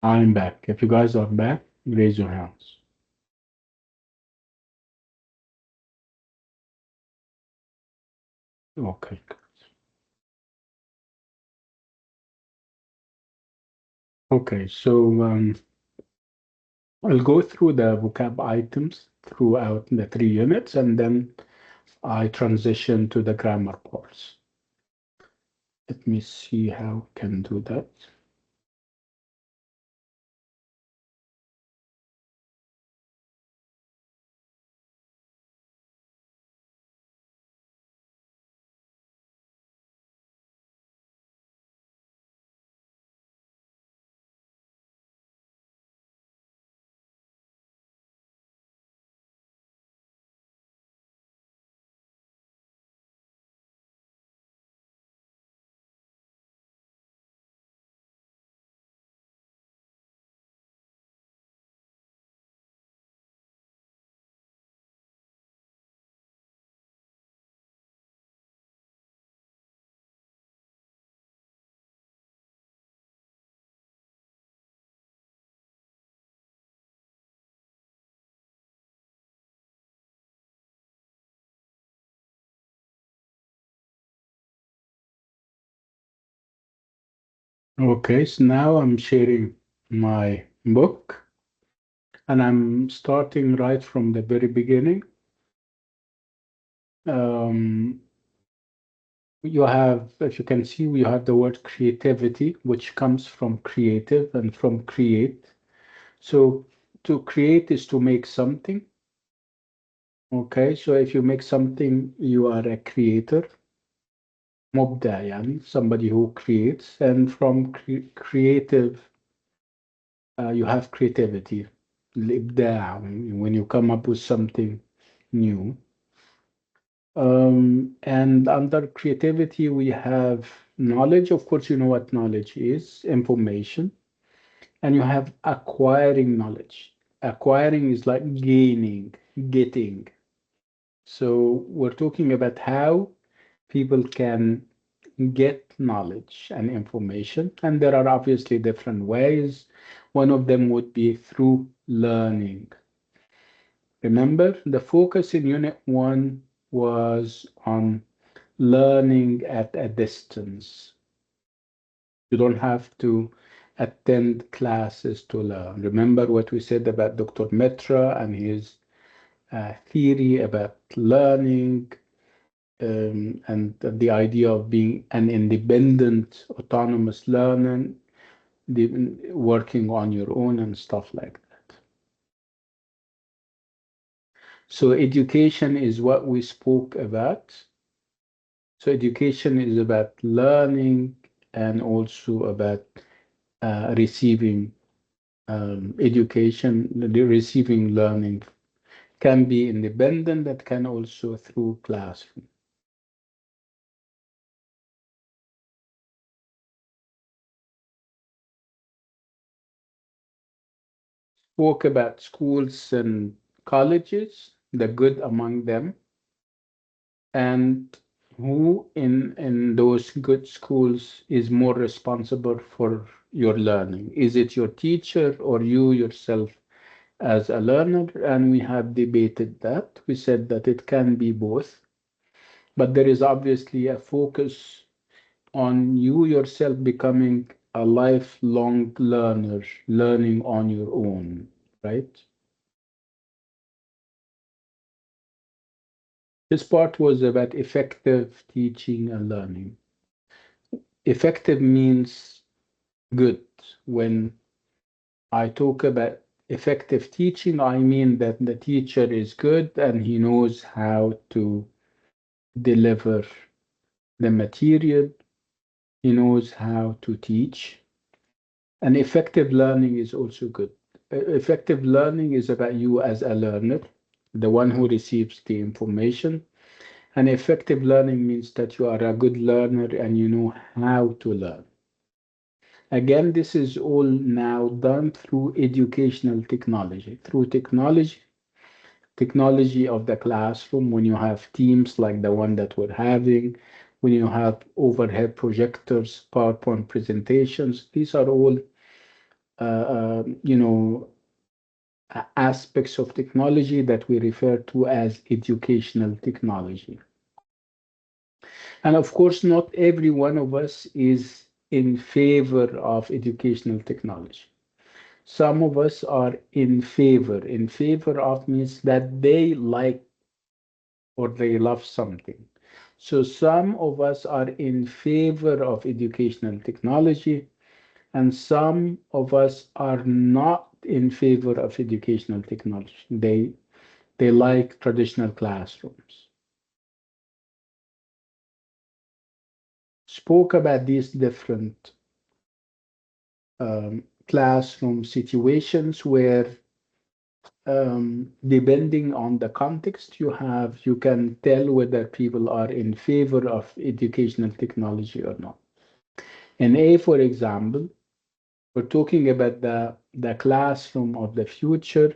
I'm back. If you guys are back, raise your hands. Okay. Okay, so I'll go through the vocab items throughout the 3 units, and then I transition to the grammar parts. Let me see how I can do that. Okay, so now I'm sharing my book, and I'm starting right from the very beginning. You have, if you can see, you have the word creativity, which comes from creative and from create. So to create is to make something. Okay, so if you make something, you are a creator. مبدع يعني, somebody who creates. And from creative, you have creativity. الإبداع, when you come up with something new. And under creativity, we have knowledge. Of course, you know what knowledge is, information. And you have acquiring knowledge. Acquiring is like gaining, getting. So we're talking about how people can get knowledge and information. And there are obviously different ways. One of them would be through learning. Remember, the focus in Unit 1 was on learning at a distance. You don't have to attend classes to learn. Remember what we said about Dr. Metra and his theory about learning, and the idea of being an independent, autonomous learner, working on your own and stuff like that. So education is what we spoke about. So education is about learning and also about receiving education, receiving learning can be independent, that can also through classroom. Spoke about schools and colleges, the good among them, and who in those good schools is more responsible for your learning. Is it your teacher or you yourself as a learner? And we have debated that. We said that it can be both, but there is obviously a focus on you yourself becoming a lifelong learner, learning on your own, right? This part was about effective teaching and learning. Effective means good. When I talk about effective teaching, I mean that the teacher is good and he knows how to deliver the material, he knows how to teach. And effective learning is also good. Effective learning is about you as a learner, the one who receives the information. And effective learning means that you are a good learner and you know how to learn. Again, this is all now done through educational technology, through technology of the classroom, when you have teams like the one that we're having, when you have overhead projectors, PowerPoint presentations. These are all, aspects of technology that we refer to as educational technology. And of course, not every one of us is in favor of educational technology. Some of us are in favor. In favor of means that they like or they love something. So some of us are in favor of educational technology, and some of us are not in favor of educational technology. They like traditional classrooms. Spoke about these different classroom situations where depending on the context you can tell whether people are in favor of educational technology or not. In A, for example, we're talking about the classroom of the future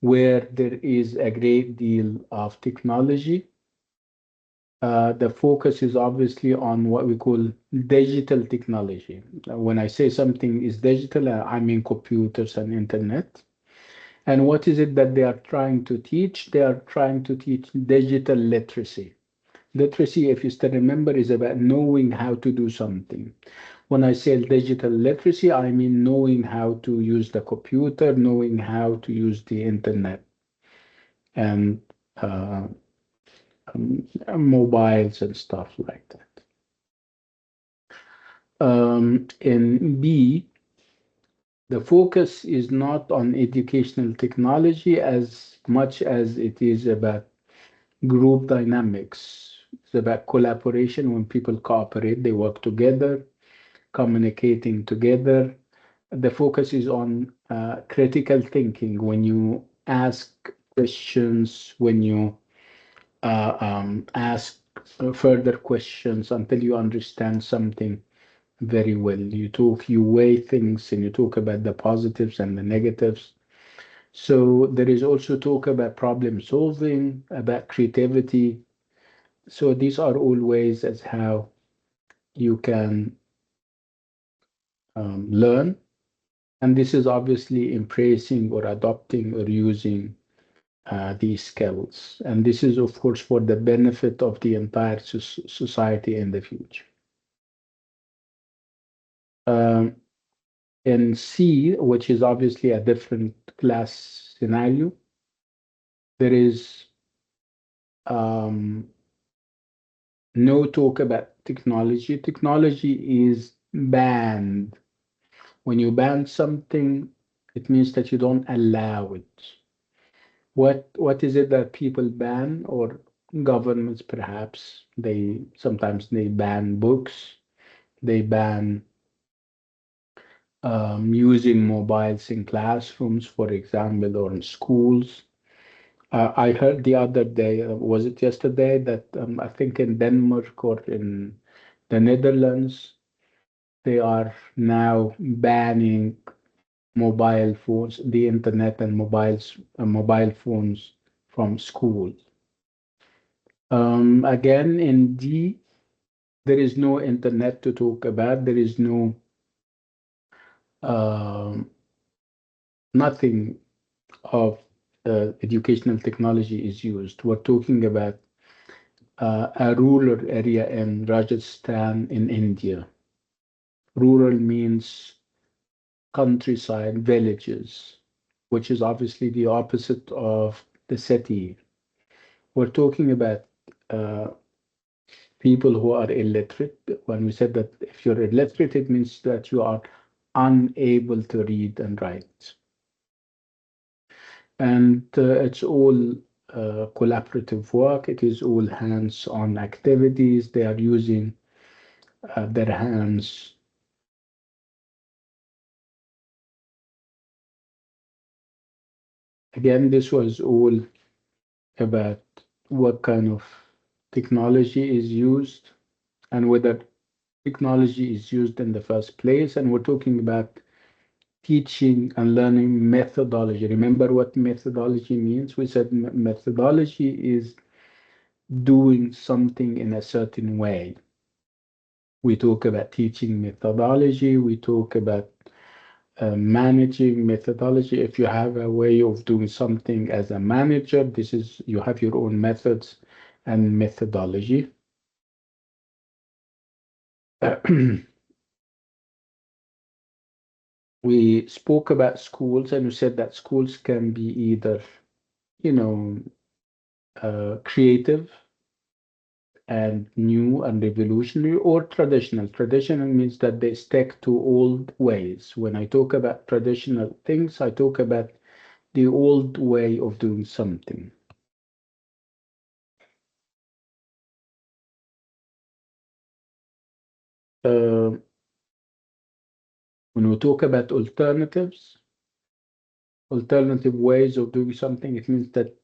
where there is a great deal of technology. The focus is obviously on what we call digital technology. When I say something is digital, I mean computers and internet. And what is it that they are trying to teach? They are trying to teach digital literacy. Literacy, if you still remember, is about knowing how to do something. When I say digital literacy, I mean knowing how to use the computer, knowing how to use the internet and uh, mobiles and stuff like that. In B, the focus is not on educational technology as much as it is about group dynamics. It's about collaboration. When people cooperate, they work together, communicating together. The focus is on critical thinking. When you ask questions, when you ask further questions until you understand something very well. You weigh things and you talk about the positives and the negatives. So there is also talk about problem solving, about creativity. So these are all ways as how you can learn. And this is obviously embracing or adopting or using these skills. And this is, of course, for the benefit of the entire society in the future. Um, in C, which is obviously a different class scenario, there is no talk about technology. Technology is banned. When you ban something, it means that you don't allow it. What is it that people ban, or governments perhaps? Sometimes they ban books, they ban using mobiles in classrooms, for example, or in schools. I heard the other day, was it yesterday, that I think in Denmark or in the Netherlands, they are now banning mobile phones, the internet and mobile phones from school. Again, in D, there is no internet to talk about. There is no nothing of educational technology is used. We're talking about a rural area in Rajasthan in India. Rural means countryside, villages, which is obviously the opposite of the city. We're talking about people who are illiterate. When we said that if you're illiterate, it means that you are unable to read and write. And it's all collaborative work. It is all hands-on activities. They are using their hands. Again, this was all about what kind of technology is used and whether technology is used in the first place. And we're talking about teaching and learning methodology. Remember what methodology means? We said methodology is doing something in a certain way. We talk about teaching methodology. We talk about managing methodology. If you have a way of doing something as a manager, you have your own methods and methodology. We spoke about schools, and we said that schools can be either, creative and new and revolutionary, or traditional. Traditional means that they stick to old ways. When I talk about traditional things, I talk about the old way of doing something. When we talk about alternative ways of doing something, it means that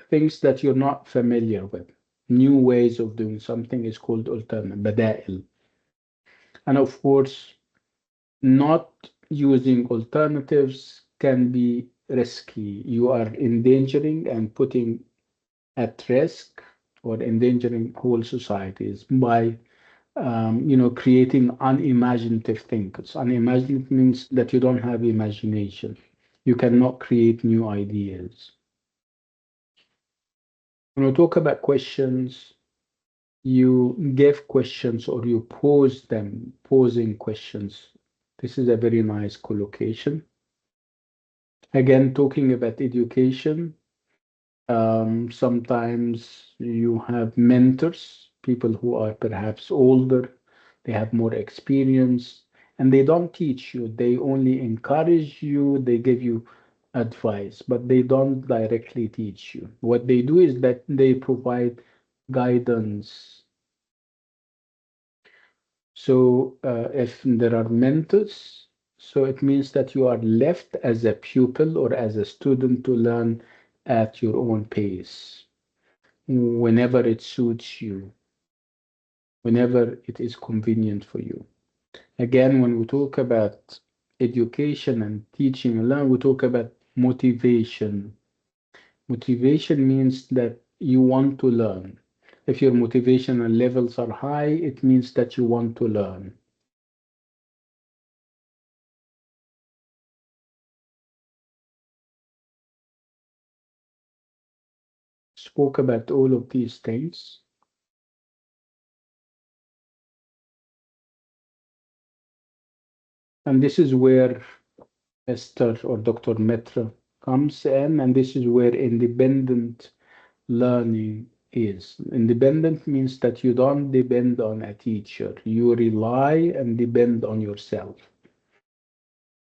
things that you're not familiar with, new ways of doing something is called alternative, بدائل. And of course, not using alternatives can be risky. You are endangering and putting at risk or endangering whole societies by creating unimaginative things. Unimaginative means that you don't have imagination. You cannot create new ideas. When we talk about questions, you give questions or you pose them, posing questions. This is a very nice collocation. Again, talking about education, sometimes you have mentors, people who are perhaps older, they have more experience, and they don't teach you. They only encourage you, they give you advice, but they don't directly teach you. What they do is that they provide guidance. So if there are mentors, so it means that you are left as a pupil or as a student to learn at your own pace, whenever it suits you, whenever it is convenient for you. Again, when we talk about education and teaching and learn, we talk about motivation. Motivation means that you want to learn. If your motivational levels are high, it means that you want to learn. Spoke about all of these things. And this is where Esther or Dr. Metra comes in, and this is where independent learning is. Independent means that you don't depend on a teacher. You rely and depend on yourself.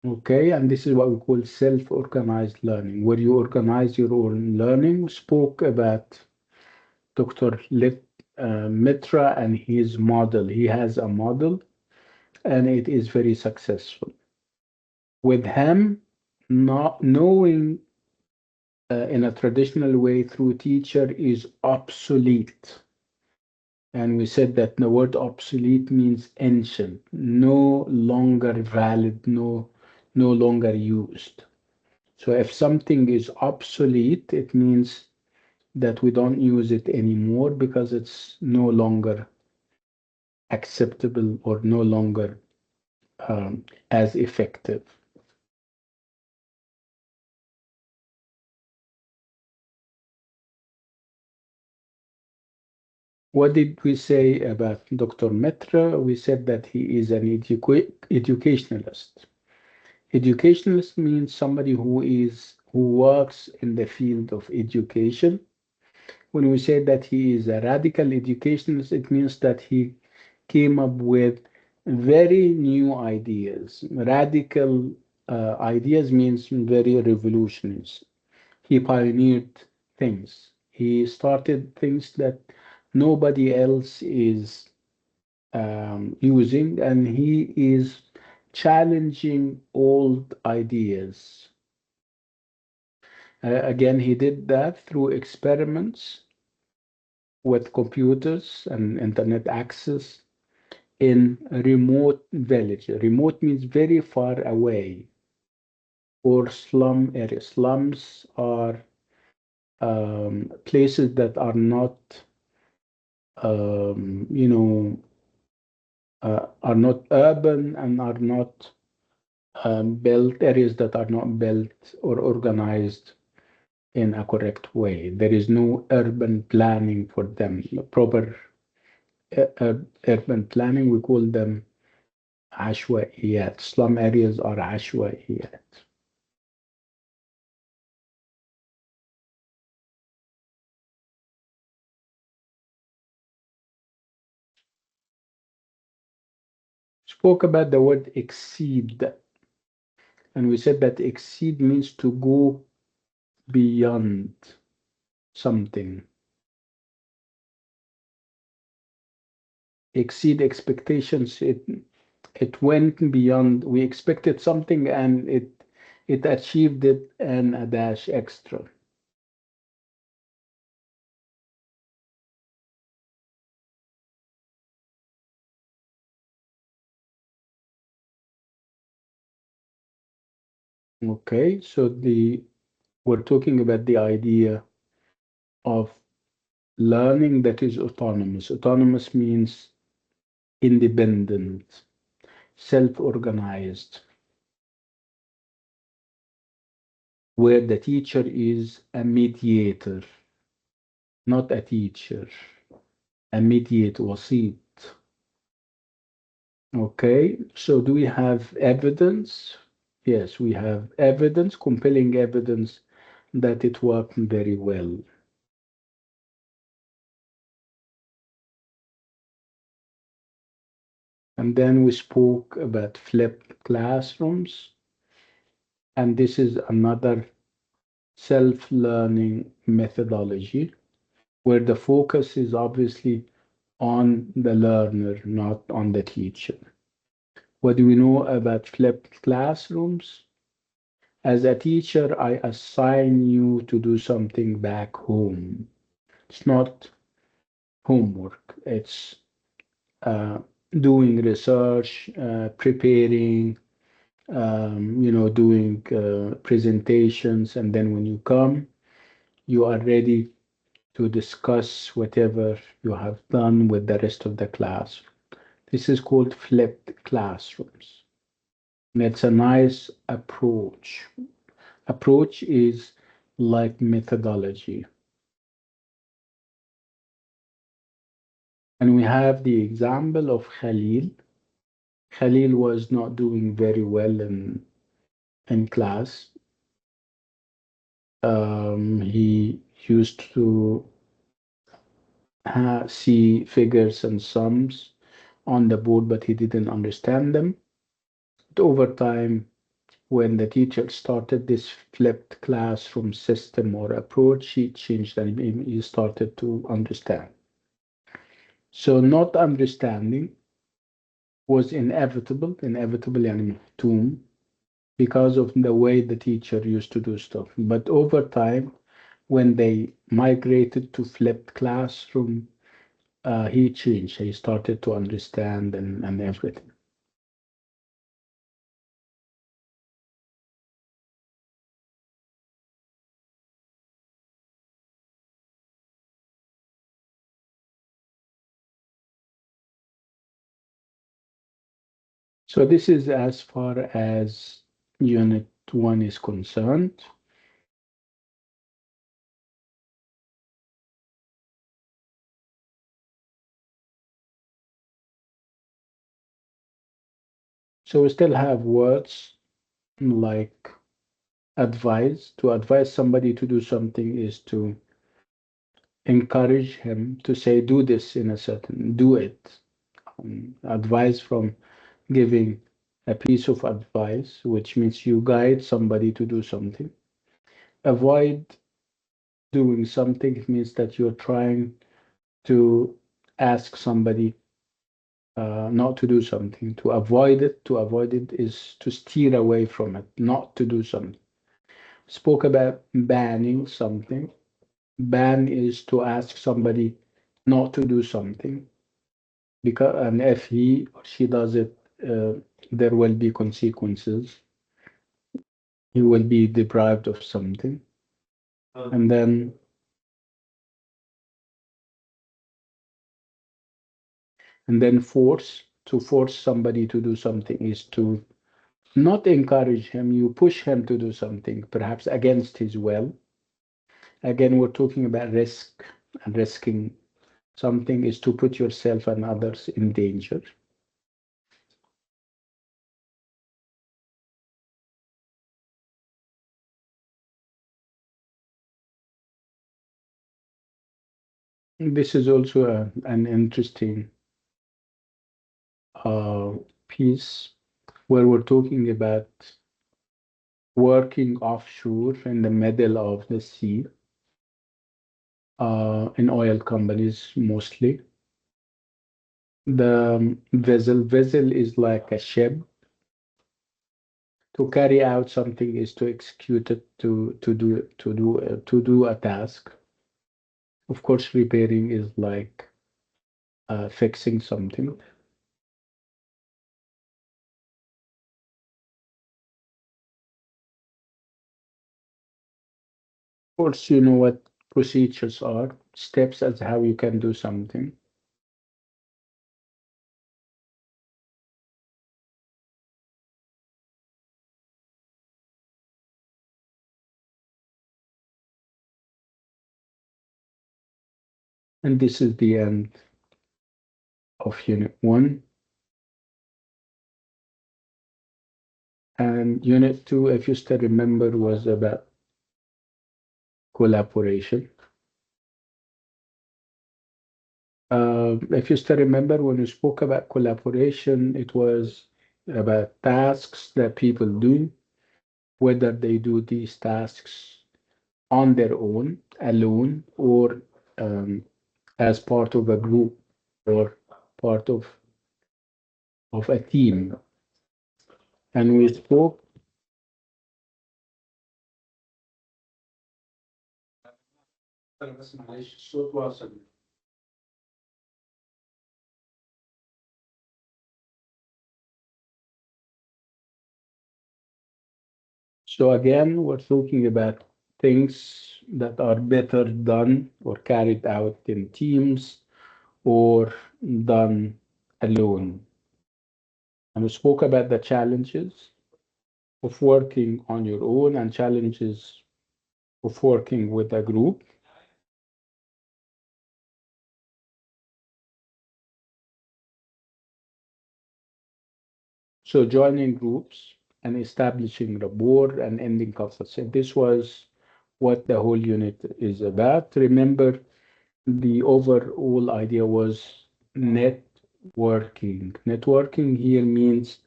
Okay, and this is what we call self-organized learning, where you organize your own learning. We spoke about Dr. Mitra and his model. He has a model, and it is very successful. With him, not knowing in a traditional way through teacher is obsolete. And we said that the word obsolete means ancient, no longer valid, no longer used. So if something is obsolete, it means that we don't use it anymore because it's no longer acceptable or no longer as effective. What did we say about Dr. Metra? We said that he is an educationalist. Educationalist means somebody who works in the field of education. When we say that he is a radical educationalist, it means that he came up with very new ideas. Radical ideas means very revolutionary. He pioneered things. He started things that nobody else is using, and he is challenging old ideas. Again, he did that through experiments with computers and internet access in a remote village. Remote means very far away, or slum areas. Slums are places that are not you know, are not urban and are not built, areas that are not built or organized in a correct way. There is no urban planning for them. Proper urban planning, we call them عشوائيات. Slum areas are عشوائيات. Spoke about the word exceed, and we said that exceed means to go beyond something. Exceed expectations. It went beyond. We expected something and it achieved it and a dash extra. Okay, so we're talking about the idea of learning that is autonomous. Autonomous means independent, self-organized, where the teacher is a mediator, not a teacher, a mediator, وسيط. Okay, so do we have evidence? Yes, we have evidence, compelling evidence that it worked very well. And then we spoke about flipped classrooms. And this is another self-learning methodology where the focus is obviously on the learner, not on the teacher. What do we know about flipped classrooms? As a teacher, I assign you to do something back home. It's not homework. It's doing research, preparing, doing presentations, and then when you come, you are ready to discuss whatever you have done with the rest of the class. This is called flipped classrooms. And it's a nice approach. Approach is like methodology. And we have the example of Khalil. Khalil was not doing very well in class. He used to see figures and sums on the board, but he didn't understand them. But over time, when the teacher started this flipped classroom system or approach, he changed and he started to understand. So not understanding was inevitable يعني محتوم, because of the way the teacher used to do stuff. But over time, when they migrated to flipped classroom, he changed. He started to understand and everything. So this is as far as Unit 1 is concerned. So we still have words like advise. To advise somebody to do something is to encourage him to say, do this in a certain, do it. Advice from giving a piece of advice, which means you guide somebody to do something. Avoid doing something, it means that you're trying to ask somebody not to do something. To avoid it is to steer away from it, not to do something. Spoke about banning something. Ban is to ask somebody not to do something, because and if he or she does it, there will be consequences. He will be deprived of something. And then And then to force somebody to do something is to not encourage him, you push him to do something, perhaps against his will. Again, we're talking about risk, and risking something is to put yourself and others in danger. This is also an interesting piece where we're talking about working offshore in the middle of the sea, in oil companies mostly. The vessel is like a ship. To carry out something is to execute it, to do a task. Of course, repairing is like fixing something. Of course, you know what procedures are, steps as how you can do something. And this is the end of Unit 1. And Unit 2, if you still remember, was about collaboration. If you still remember, when we spoke about collaboration, it was about tasks that people do, whether they do these tasks on their own, alone, or as part of a group or part of a team. And we spoke. So again, we're talking about things that are better done or carried out in teams or done alone. And we spoke about the challenges of working on your own and challenges of working with a group. So joining groups and establishing rapport and ending conflicts. And this was what the whole unit is about. Remember, the overall idea was networking. Networking here means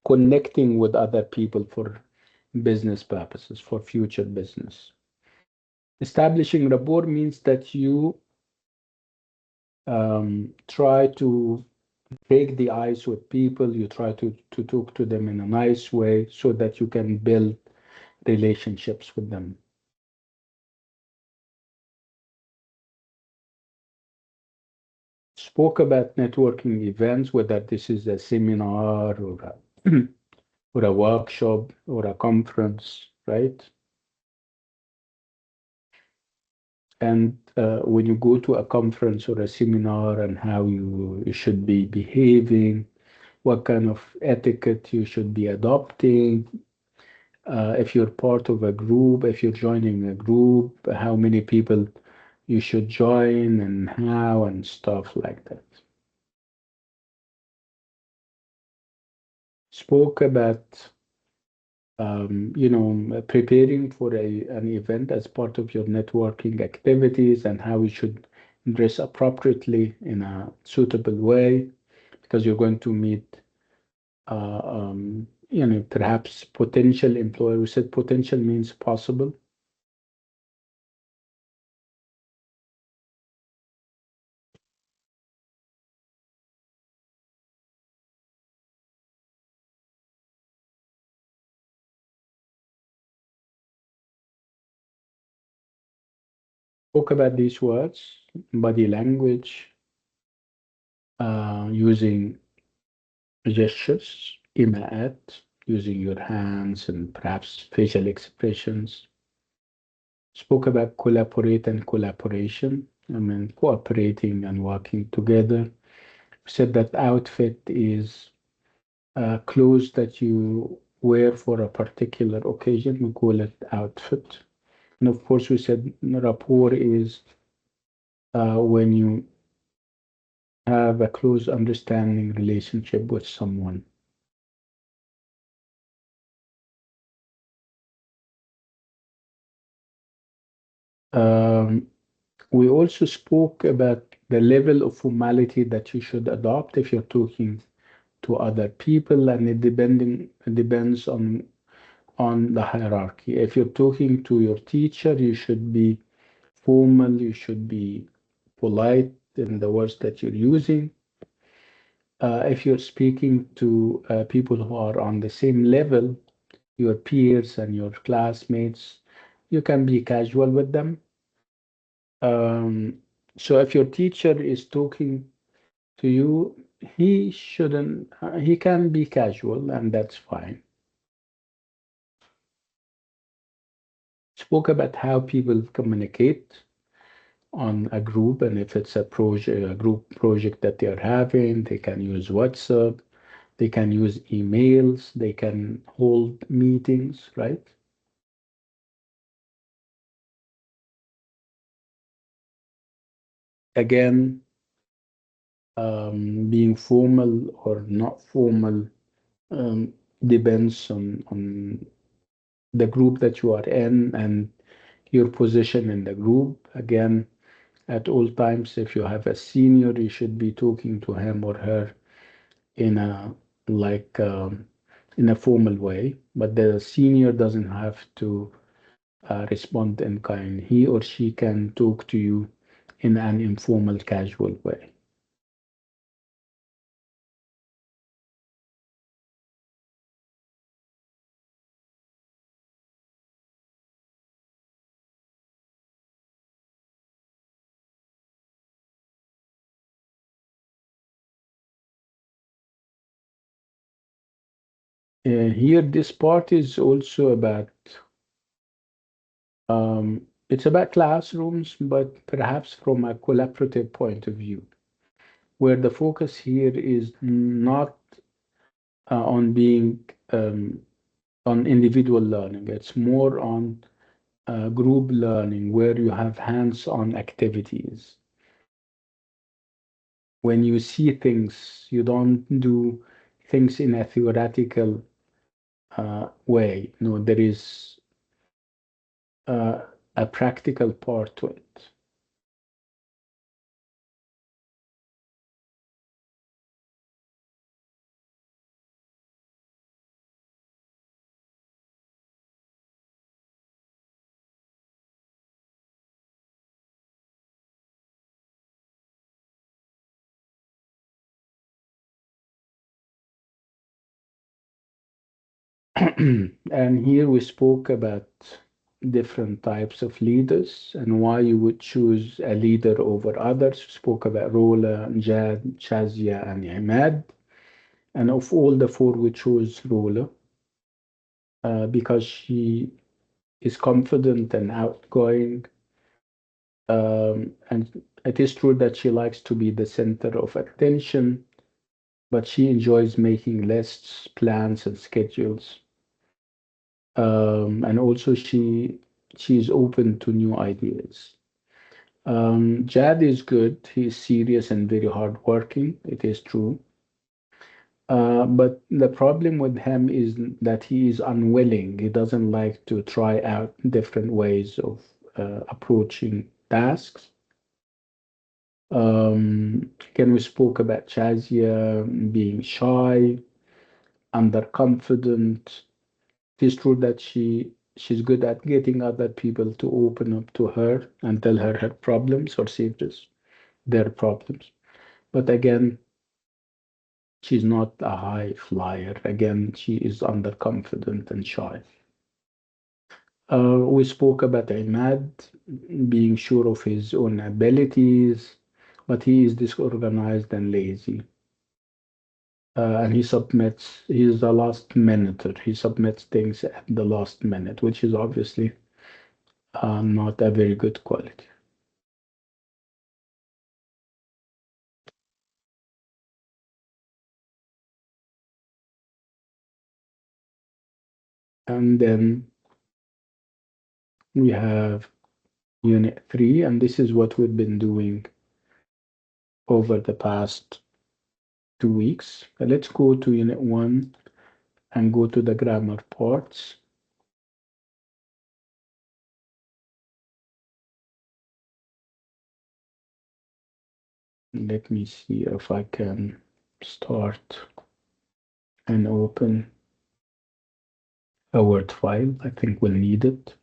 connecting with other people for business purposes, for future business. Establishing rapport means that you try to break the ice with people, you try to talk to them in a nice way so that you can build relationships with them. Spoke about networking events, whether this is a seminar or a, or a workshop or a conference, right? And when you go to a conference or a seminar and how you should be behaving, what kind of etiquette you should be adopting, if you're part of a group, if you're joining a group, how many people you should join and how and stuff like that. Spoke about preparing for an event as part of your networking activities and how you should dress appropriately in a suitable way because you're going to meet, perhaps potential employer. We said potential means possible. Spoke about these words, body language, using gestures, ima'at, using your hands and perhaps facial expressions. Spoke about collaborate and collaboration, I mean cooperating and working together. said that outfit is clothes that you wear for a particular occasion. We call it outfit. And of course, we said rapport is when you have a close understanding relationship with someone. We also spoke about the level of formality that you should adopt if you're talking to other people, and it depends on the hierarchy. If you're talking to your teacher, you should be formal, you should be polite in the words that you're using. If you're speaking to people who are on the same level, your peers and your classmates, you can be casual with them. So if your teacher is talking to you, he shouldn't, he can be casual, and that's fine. Spoke about how people communicate on a group, and if it's a project, a group project that they're having, they can use WhatsApp, they can use emails, they can hold meetings, right? Again, being formal or not formal depends on the group that you are in and your position in the group. Again, at all times, if you have a senior, you should be talking to him or her in a like in a formal way, but the senior doesn't have to respond in kind. He or she can talk to you in an informal, casual way. Here, this part is also about it's about classrooms, but perhaps from a collaborative point of view, where the focus here is not on being on individual learning. It's more on group learning where you have hands-on activities. When you see things, you don't do things in a theoretical way. No, there is uh, a practical part to it. And here we spoke about different types of leaders and why you would choose a leader over others. We spoke about Rola, Jad, Shazia, and Imad. And of all the four, we chose Rola because she is confident and outgoing. And it is true that she likes to be the center of attention, but she enjoys making lists, plans, and schedules. And also she's open to new ideas. Jad is good. He's serious and very hardworking. It is true. But the problem with him is that he is unwilling. He doesn't like to try out different ways of approaching tasks. Again, we spoke about Shazia being shy, underconfident. It is true that she's good at getting other people to open up to her and tell her her problems or say just their problems. But again, she's not a high flyer. Again, she is underconfident and shy. We spoke about Imad being sure of his own abilities, but he is disorganized and lazy. And he's a last minuter. He submits things at the last minute, which is obviously not a very good quality. And then we have Unit 3, and this is what we've been doing over the past 2 weeks. Let's go to Unit 1 and go to the grammar parts. Let me see if I can start and open a Word file. I think we'll need it.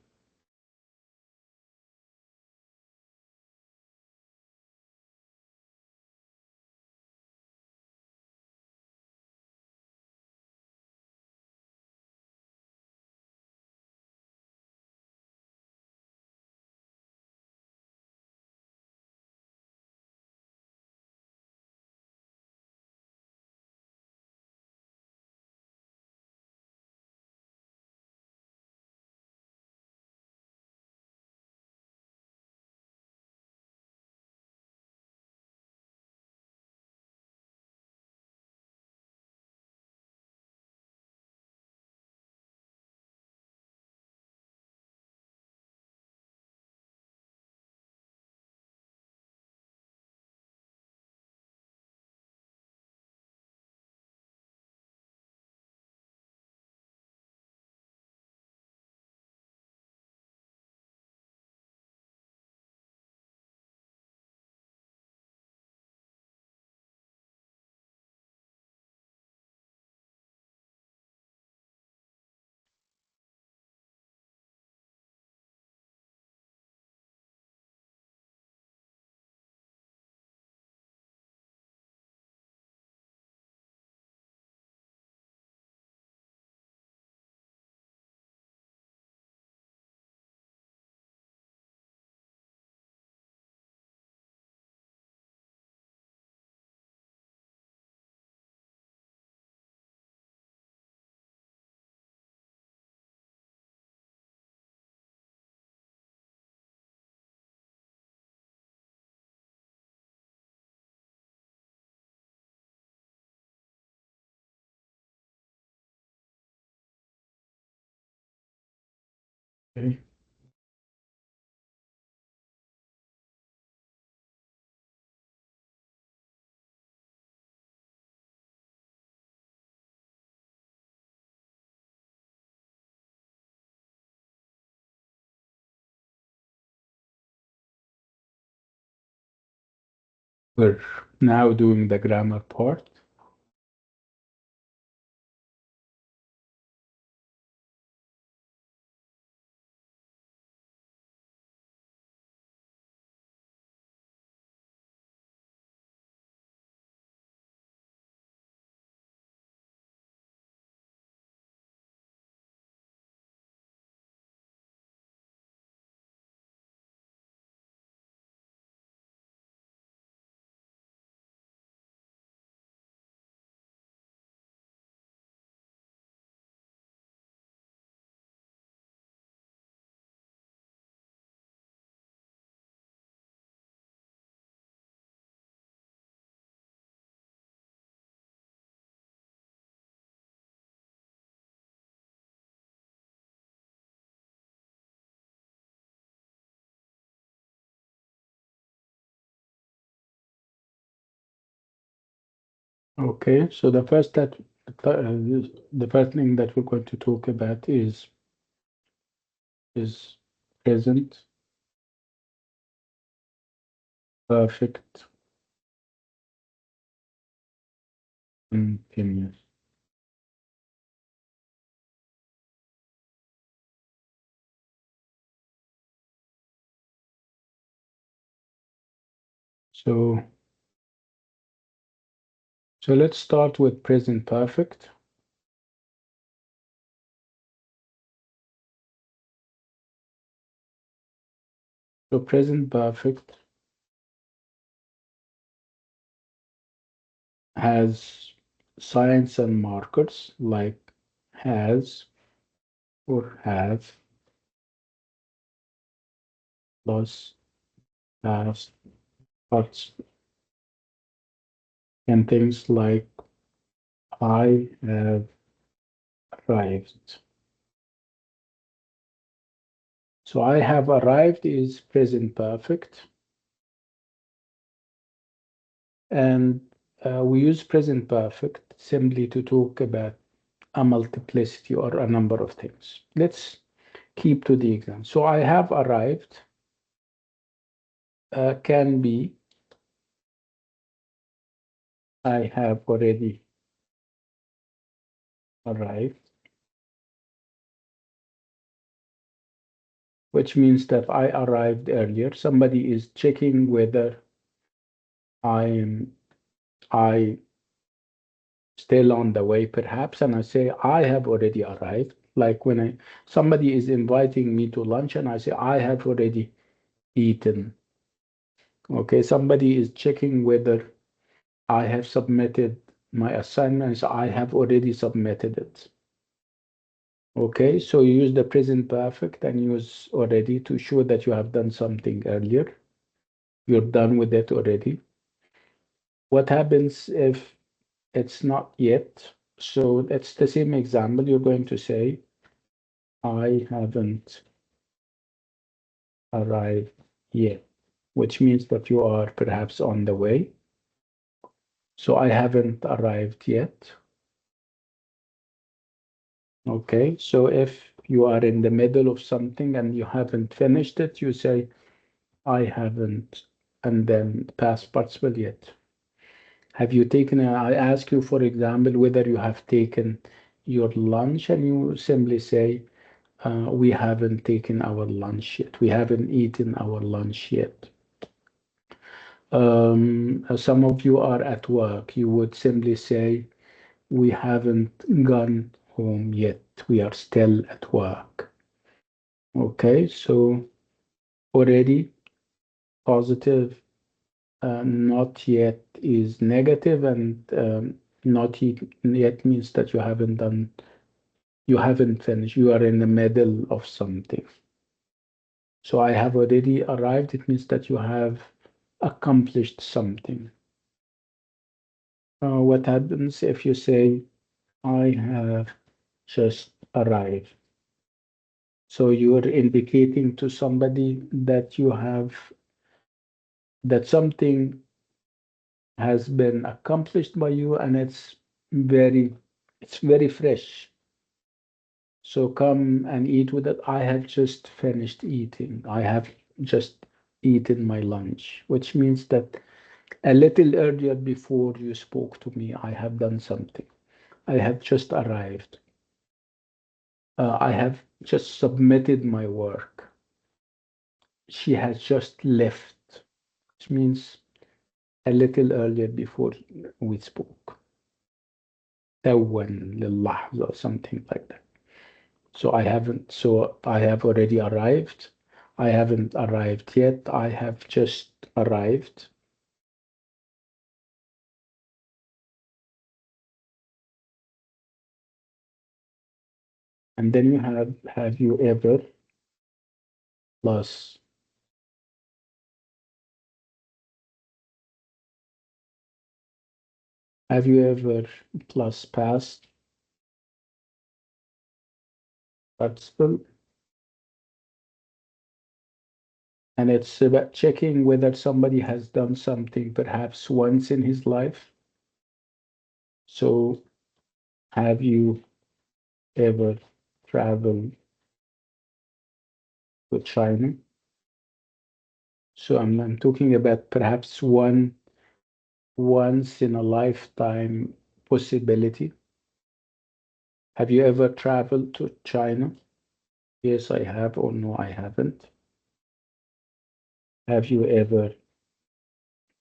Okay. We're now doing the grammar part. Okay, so the first thing that we're going to talk about is present perfect continuous. So let's start with present perfect. So present perfect has signs and markers like has or have plus past parts and things like I have arrived. So I have arrived is present perfect. And we use present perfect simply to talk about a multiplicity or a number of things. Let's keep to the example. So I have arrived can be I have already arrived, which means that I arrived earlier. Somebody is checking whether I still on the way perhaps, and I say I have already arrived. Like when somebody is inviting me to lunch and I say I have already eaten. Okay, somebody is checking whether I have submitted my assignments. I have already submitted it. Okay, so you use the present perfect and use already to show that you have done something earlier. You're done with it already. What happens if it's not yet? So that's the same example. You're going to say, I haven't arrived yet, which means that you are perhaps on the way. So I haven't arrived yet. Okay, so if you are in the middle of something and you haven't finished it, you say, I haven't, and then past participle yet. Have you taken, I ask you, for example, whether you have taken your lunch, and you simply say, we haven't taken our lunch yet. We haven't eaten our lunch yet. Some of you are at work. You would simply say, we haven't gone home yet. We are still at work. Okay, so already positive, not yet is negative, and not yet means that you haven't finished. You are in the middle of something. So I have already arrived. It means that you have accomplished something. What happens if you say, I have just arrived? So you're indicating to somebody that that something has been accomplished by you, and it's very fresh. So come and eat with it. I have just finished eating. I have just eaten my lunch, which means that a little earlier before you spoke to me, I have done something. I have just arrived. I have just submitted my work. She has just left, which means a little earlier before we spoke. توا للحظة or something like that. So I have already arrived. I haven't arrived yet. I have just arrived. And then you have you ever plus have you ever plus past participle. And it's about checking whether somebody has done something perhaps once in his life. So have you ever traveled to China? So I'm talking about perhaps once in a lifetime possibility. Have you ever traveled to China? Yes, I have, or no, I haven't. Have you ever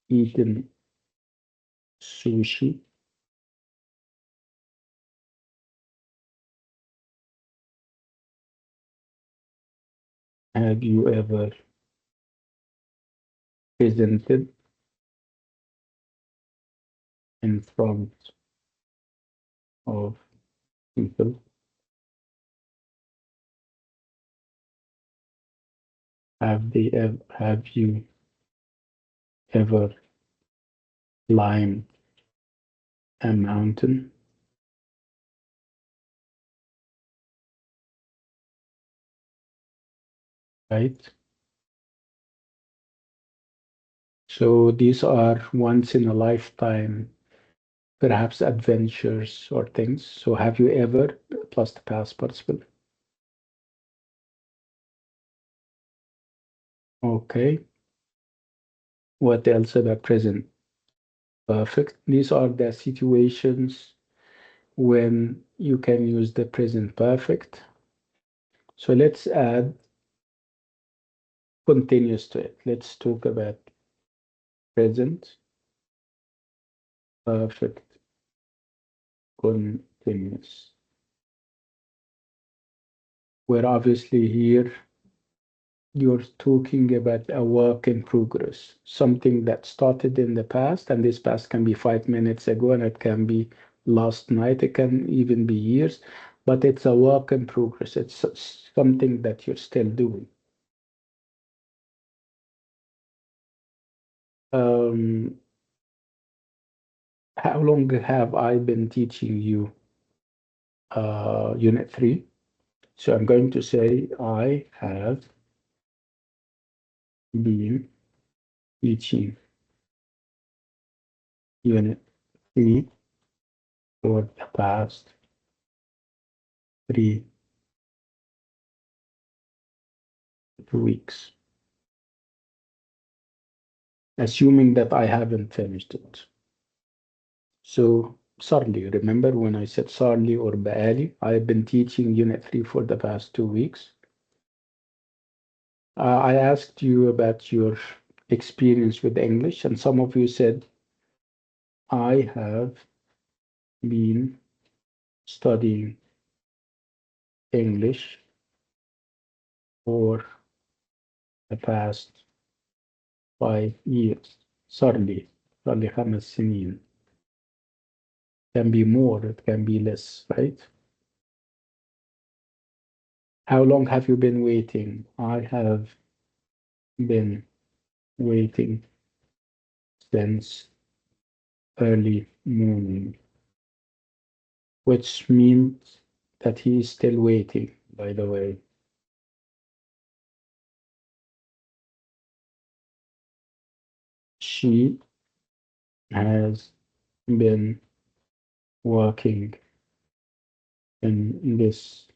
eaten sushi? Have you ever presented in front of people? Have you ever climbed a mountain? right? So these are once in a lifetime, perhaps adventures or things. So have you ever, plus the past participle? Okay. What else about present perfect? These are the situations when you can use the present perfect. So let's add continuous to it. Let's talk about present perfect continuous. Where obviously here you're talking about a work in progress, something that started in the past, and this past can be 5 minutes ago, and it can be last night, it can even be years, but it's a work in progress. It's something that you're still doing. Um, how long have I been teaching you Unit 3? So I'm going to say I have been teaching Unit 3 for the past 3 weeks, assuming that I haven't finished it. So Sarli, remember when I said Sarli or Baali? I've been teaching Unit 3 for the past 2 weeks. I asked you about your experience with English, and some of you said, I have been studying English for the past 5 years. Sarli, Sarli 5 سنين. Can be more, it can be less, right? How long have you been waiting? I have been waiting since early morning, which means that he is still waiting, by the way. She has been working in this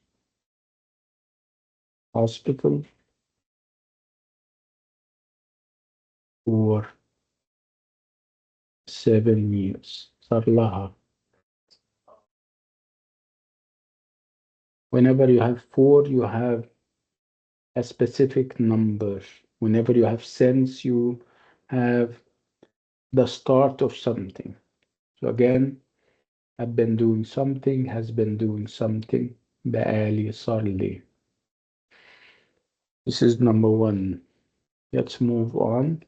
hospital for 7 years. صار لها. Whenever you have 4, you have a specific number. Whenever you have since, you have the start of something. So again, have been doing something, has been doing something. بقالي صار لي. This is number 1. Let's move on.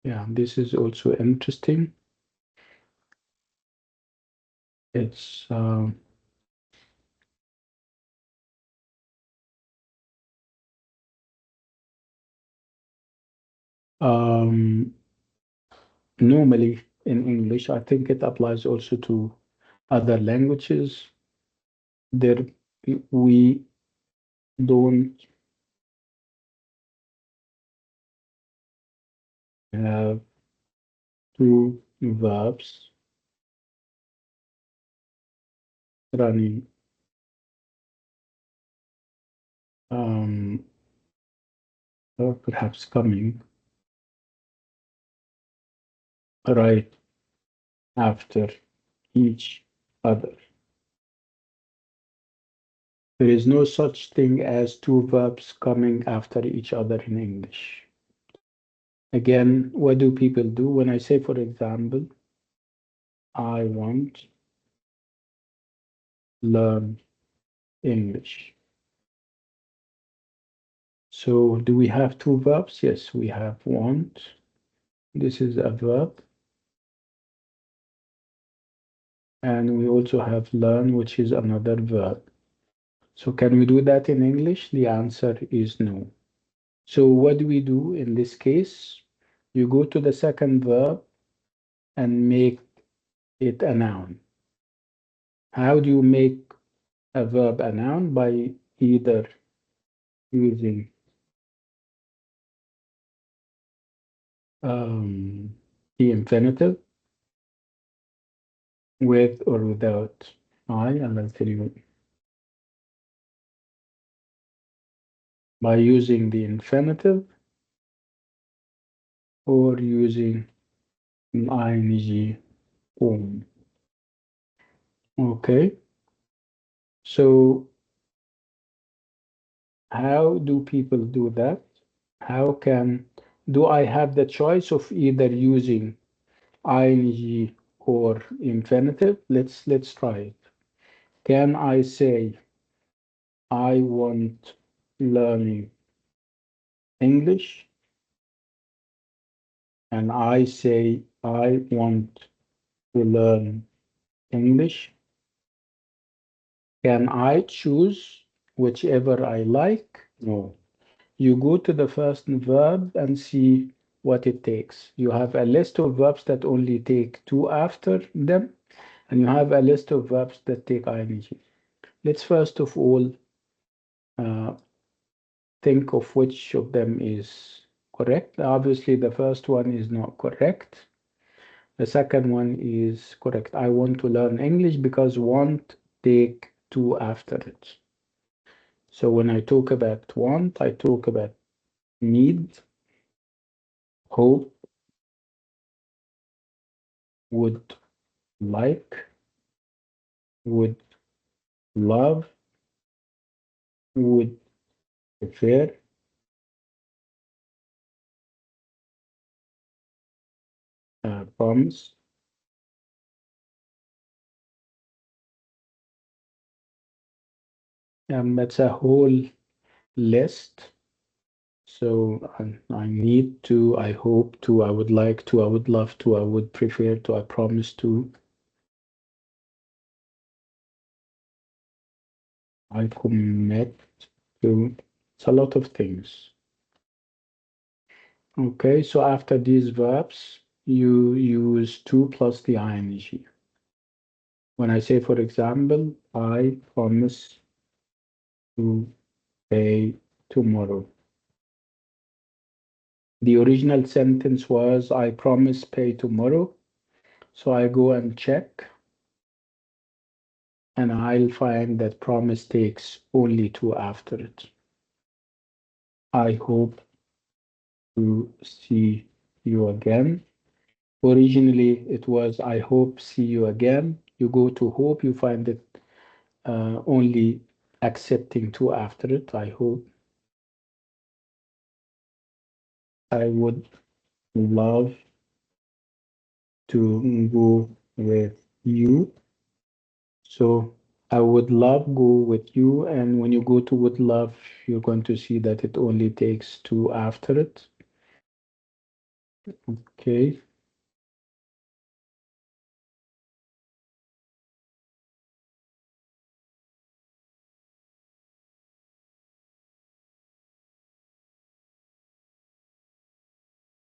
Yeah, this is also interesting. It's normally in English, I think it applies also to other languages. There, we don't have two verbs running or perhaps coming right after each other. There is no such thing as two verbs coming after each other in English. Again, what do people do? When I say, for example, I want to learn English. So do we have two verbs? Yes, we have want. This is a verb. And we also have learn, which is another verb. So can we do that in English? The answer is no. So what do we do in this case? You go to the second verb and make it a noun. How do you make a verb a noun? By either using the infinitive with or without I, and I'll tell you. By using the infinitive or using an ing form. Okay, so how do people do that? How do I have the choice of either using ing or infinitive? Let's try it. Can I say I want learning English? And I say I want to learn English. Can I choose whichever I like? No. You go to the first verb and see what it takes. You have a list of verbs that only take two after them, and you have a list of verbs that take ing. Let's first of all think of which of them is correct. Obviously, the first one is not correct. The second one is correct. I want to learn English because want take two after it. So when I talk about want, I talk about need, hope, would like, would love, would prefer, promise. That's a whole list. So I need to, I hope to, I would like to, I would love to, I would prefer to, I promise to, I commit to. It's a lot of things. Okay, so after these verbs, you use to plus the ing. When I say, for example, I promise to pay tomorrow. The original sentence was, I promise pay tomorrow. So I go and check, and I'll find that promise takes only two after it. I hope to see you again. Originally, it was, I hope see you again. You go to hope, you find it only accepting two after it. I hope. I would love to go with you. So I would love go with you. And when you go to would love, you're going to see that it only takes two after it. Okay.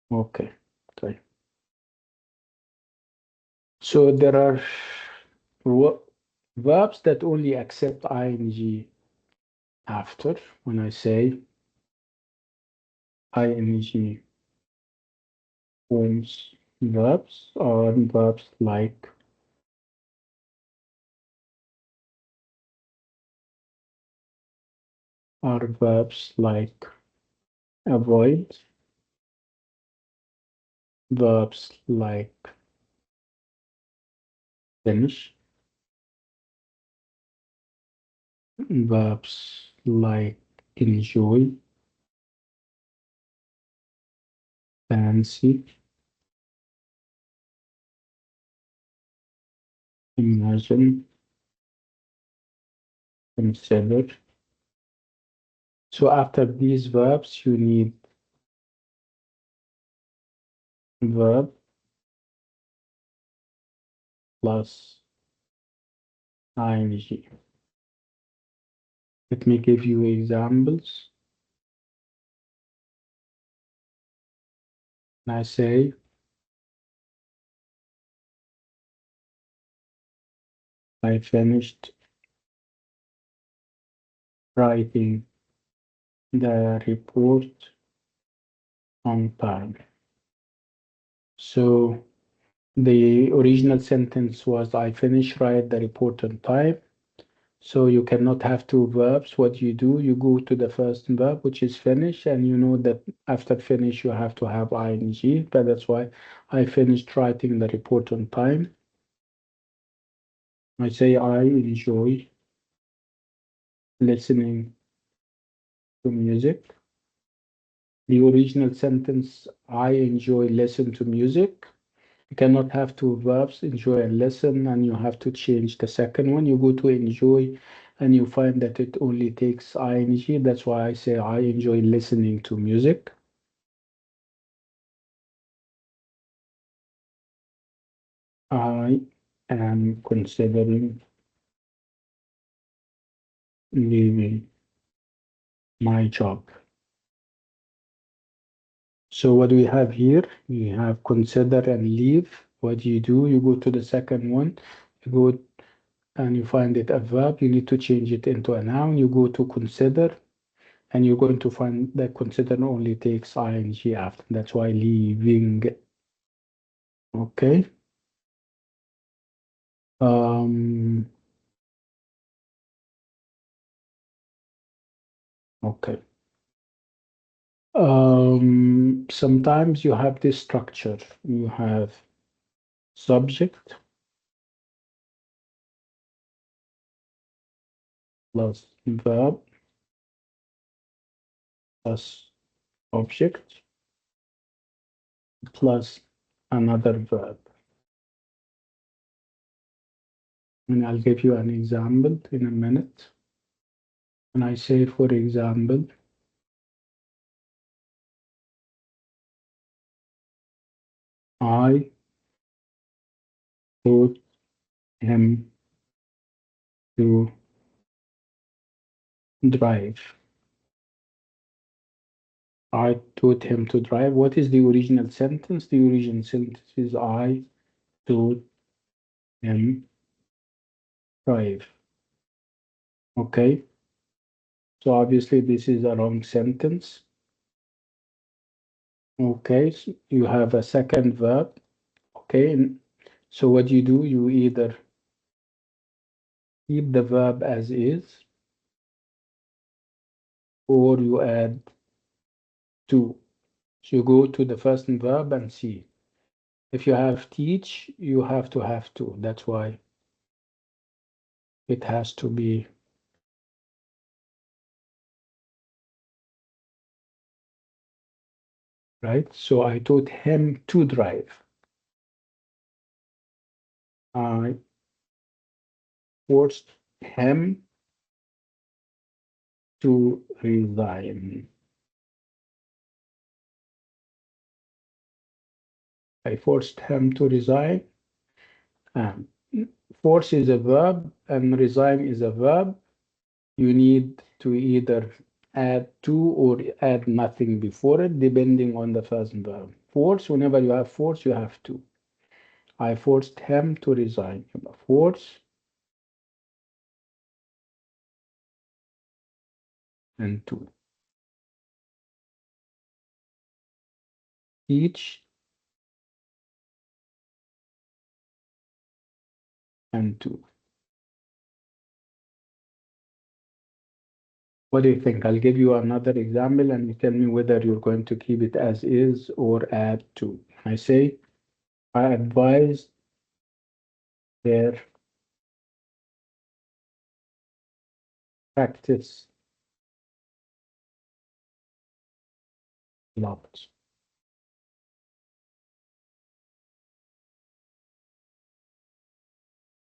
Okay. Sorry. So there are verbs that only accept ing after. When I say ing forms verbs or verbs like are verbs like avoid, verbs like finish, verbs like enjoy, fancy, imagine, consider. So after these verbs, you need verb plus ing. Let me give you examples. I say I finished writing the report on time. So the original sentence was I finished write the report on time. So you cannot have two verbs. What you do, you go to the first verb, which is finish, and you know that after finish you have to have ing, but that's why I finished writing the report on time. I say I enjoy listening to music. The original sentence, I enjoy listen to music. You cannot have two verbs, enjoy and listen, and you have to change the second one. You go to enjoy and you find that it only takes ing. That's why I say I enjoy listening to music. I am considering leaving my job. So what do we have here? We have consider and leave. What do? You go to the second one, you go and you find it a verb. You need to change it into a noun. You go to consider, and you're going to find that consider only takes ing after. That's why leaving. Okay. Okay. Sometimes you have this structure. You have subject plus verb plus object plus another verb. And I'll give you an example in a minute. And I say, for example, I taught him to drive. I taught him to drive. What is the original sentence? The original sentence is I taught him drive. Okay. So obviously this is a wrong sentence. Okay. So you have a second verb. Okay. So what you do, you either keep the verb as is, or you add to. So you go to the first verb and see. If you have teach, you have to have to. That's why it has to be right. So I taught him to drive. I forced him to resign. I forced him to resign. Force is a verb and resign is a verb. You need to either add to or add nothing before it, depending on the first verb. Force, whenever you have force, you have to. I forced him to resign. Force and to. Teach and to. What do you think? I'll give you another example and you tell me whether you're going to keep it as is or add to. I say, I advise their practice lot.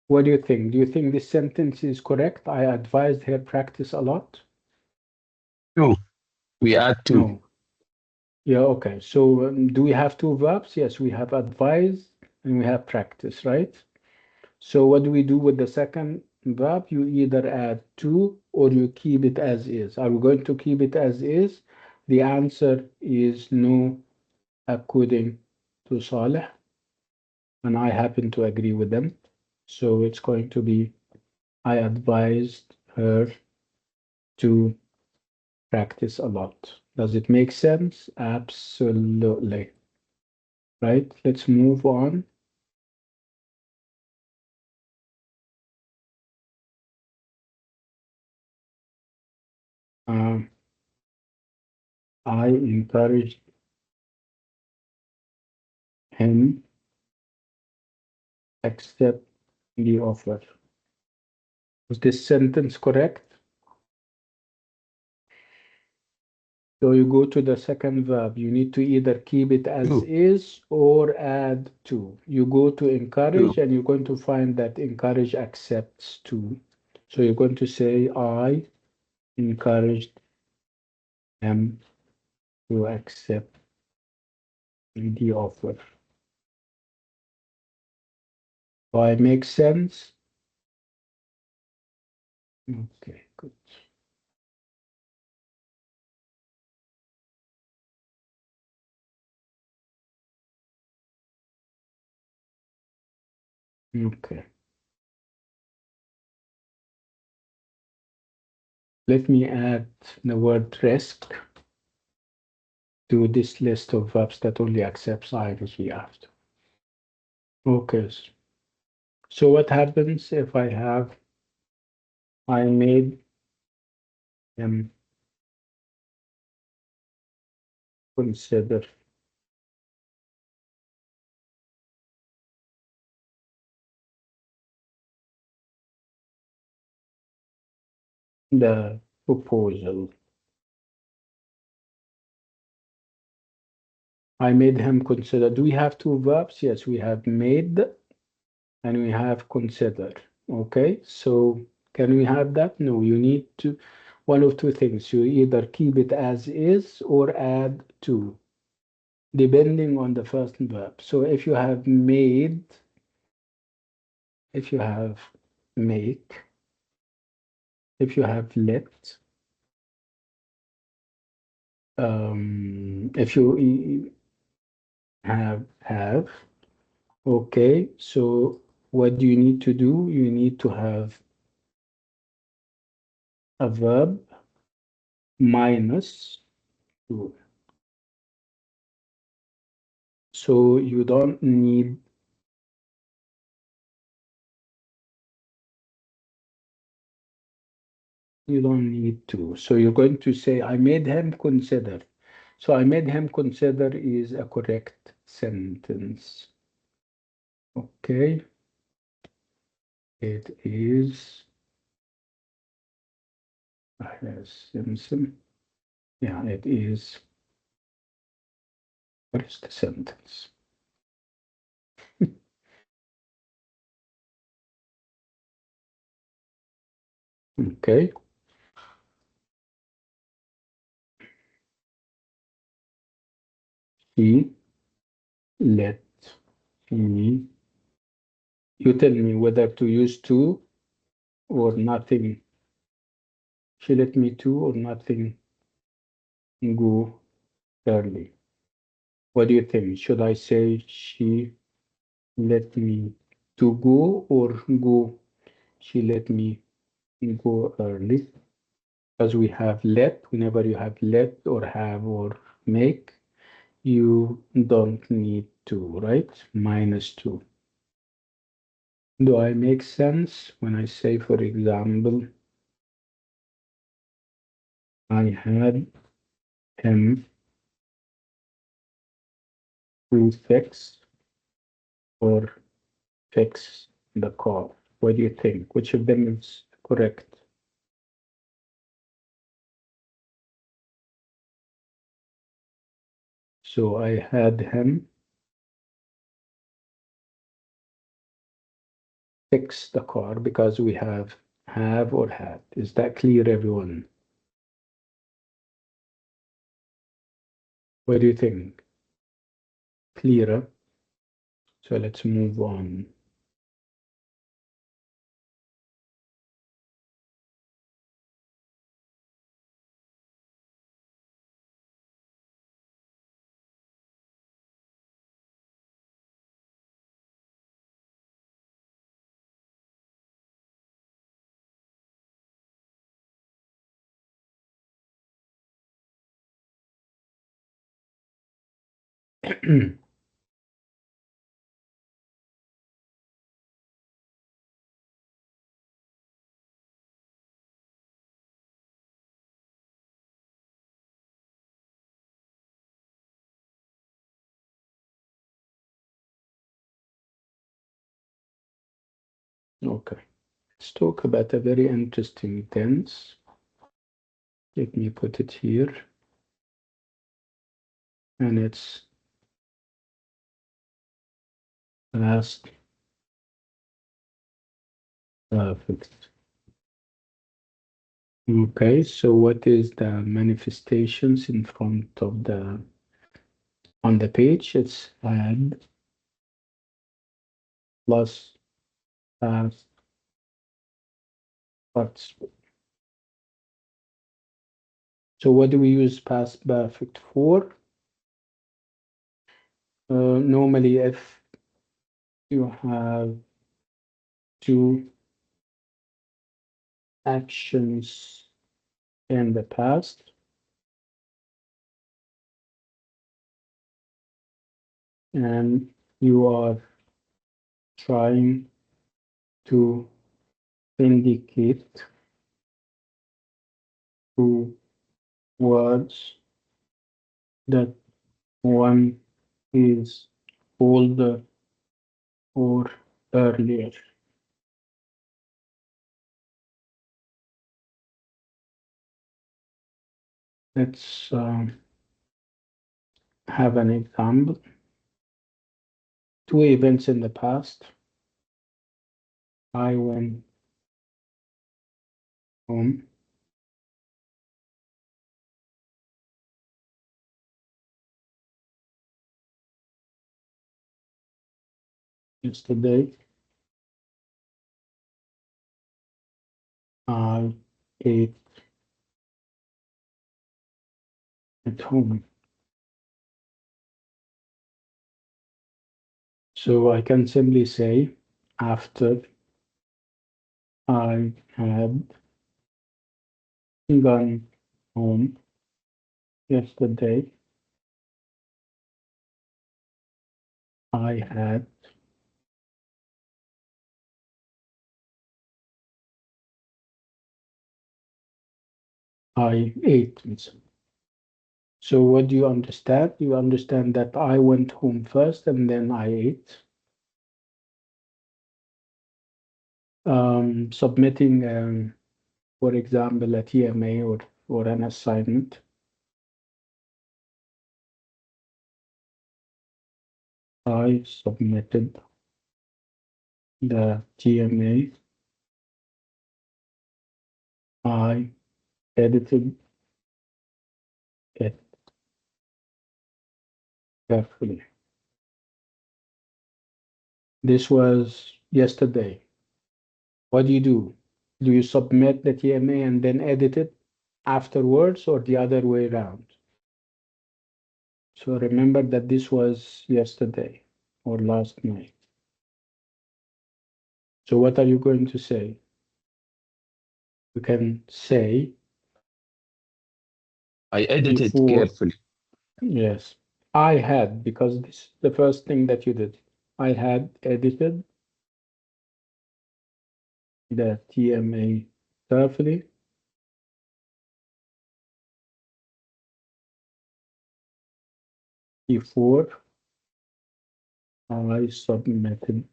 What do you think? Do you think this sentence is correct? I advised her practice a lot? No, we add to. No. Yeah, okay. So do we have two verbs? Yes, we have advise and we have practice, right? So what do we do with the second verb, you either add to or you keep it as is. Are we going to keep it as is? The answer is no, according to Saleh, and I happen to agree with them. So it's going to be, I advised her to practice a lot. Does it make sense? Absolutely. Right, let's move on. I encouraged him accept the offer. Was this sentence correct? So you go to the second verb. You need to either keep it as Two. is or add to. You go to encourage Two. and you're going to find that encourage accepts to. So you're going to say, I encouraged him to accept the offer. Do I make sense? Okay, good. Okay. Let me add the word risk to this list of verbs that only accepts ing after. Okay. So what happens if I made him consider the proposal? I made him consider. Do we have two verbs? Yes, we have made and we have consider. Okay, so can we have that? No, you need to, one of two things. You either keep it as is or add to, depending on the first verb. So if you have made, if you have make, if you have let, if you have, okay, so what do you need to do? You need to have a verb minus to. So you don't need to. So you're going to say, I made him consider. So I made him consider is a correct sentence. Okay. It is Simpson. Yeah, it is. What is the sentence? Okay. He let me. You tell me whether to use to or nothing. She let me to or nothing go early. What do you think? Should I say she let me to go or go? She let me go early. Because we have let, whenever you have let or have or make, you don't need to, right? Minus two. Do I make sense when I say, for example, I had him to fix or fix the car? What do you think? Which of them is correct? So I had him fix the car because we have or had. Is that clear, everyone? What do you think? Clearer? So let's move on. Okay, let's talk about a very interesting tense. Let me put it here. And it's past perfect. Okay, so what is the manifestations in front of the on the page? It's had plus past participle. So what do we use past perfect for? Normally, if you have two actions in the past, and you are trying to indicate two words that one is older or earlier. Let's have an example. Two events in the past. I went home yesterday. I ate at home. So I can simply say after I had gone home yesterday, I had I ate. So what do you understand? You understand that I went home first and then I ate. Submitting, for example, a TMA or an assignment. I submitted the TMA. I edited it carefully. This was yesterday. What do you do? Do you submit the TMA and then edit it afterwards or the other way around? So remember that this was yesterday or last night. So what are you going to say? You can say I edited before, carefully. yes, I had, because this is the first thing that you did. I had edited the TMA carefully. Before I submitted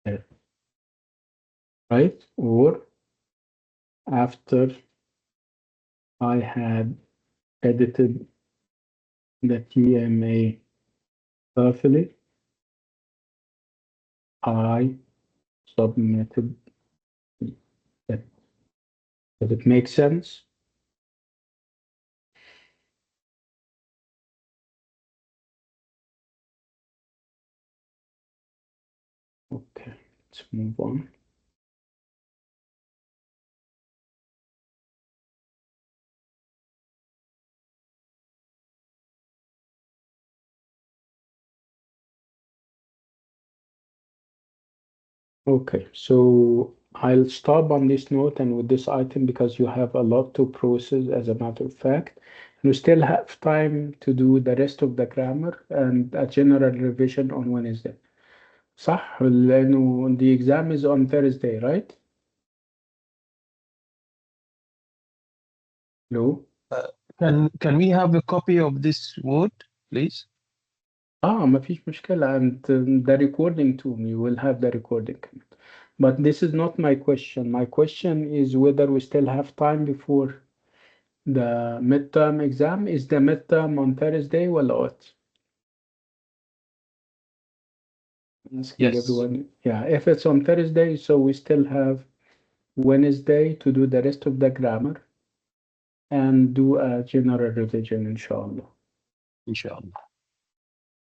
it, right? Or after I had edited the TMA carefully, I submitted it. Does it make sense? Okay, let's move on. Okay, so I'll stop on this note and with this item because you have a lot to process as a matter of fact. You still have time to do the rest of the grammar and a general revision on Wednesday. صح؟ لأنه the exam is on Thursday, right? No? Can we have a copy of this word, please? ما فيش مشكلة. And the recording too, you will have the recording. But this is not my question. My question is whether we still have time before the midterm exam. Is the midterm on Thursday ولا what? Asking Yes. everyone. Yeah, if it's on Thursday, so we still have Wednesday to do the rest of the grammar and do a general revision inshallah. Inshallah.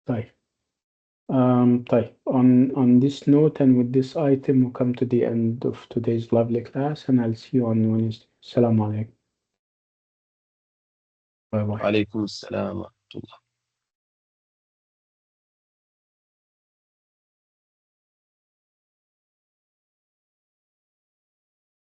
طيب. طيب, on this note and with this item, we come to the end of today's lovely class, and I'll see you on Wednesday. Assalamu alaikum. Bye bye. Alaikum assalam wa rahmatullah.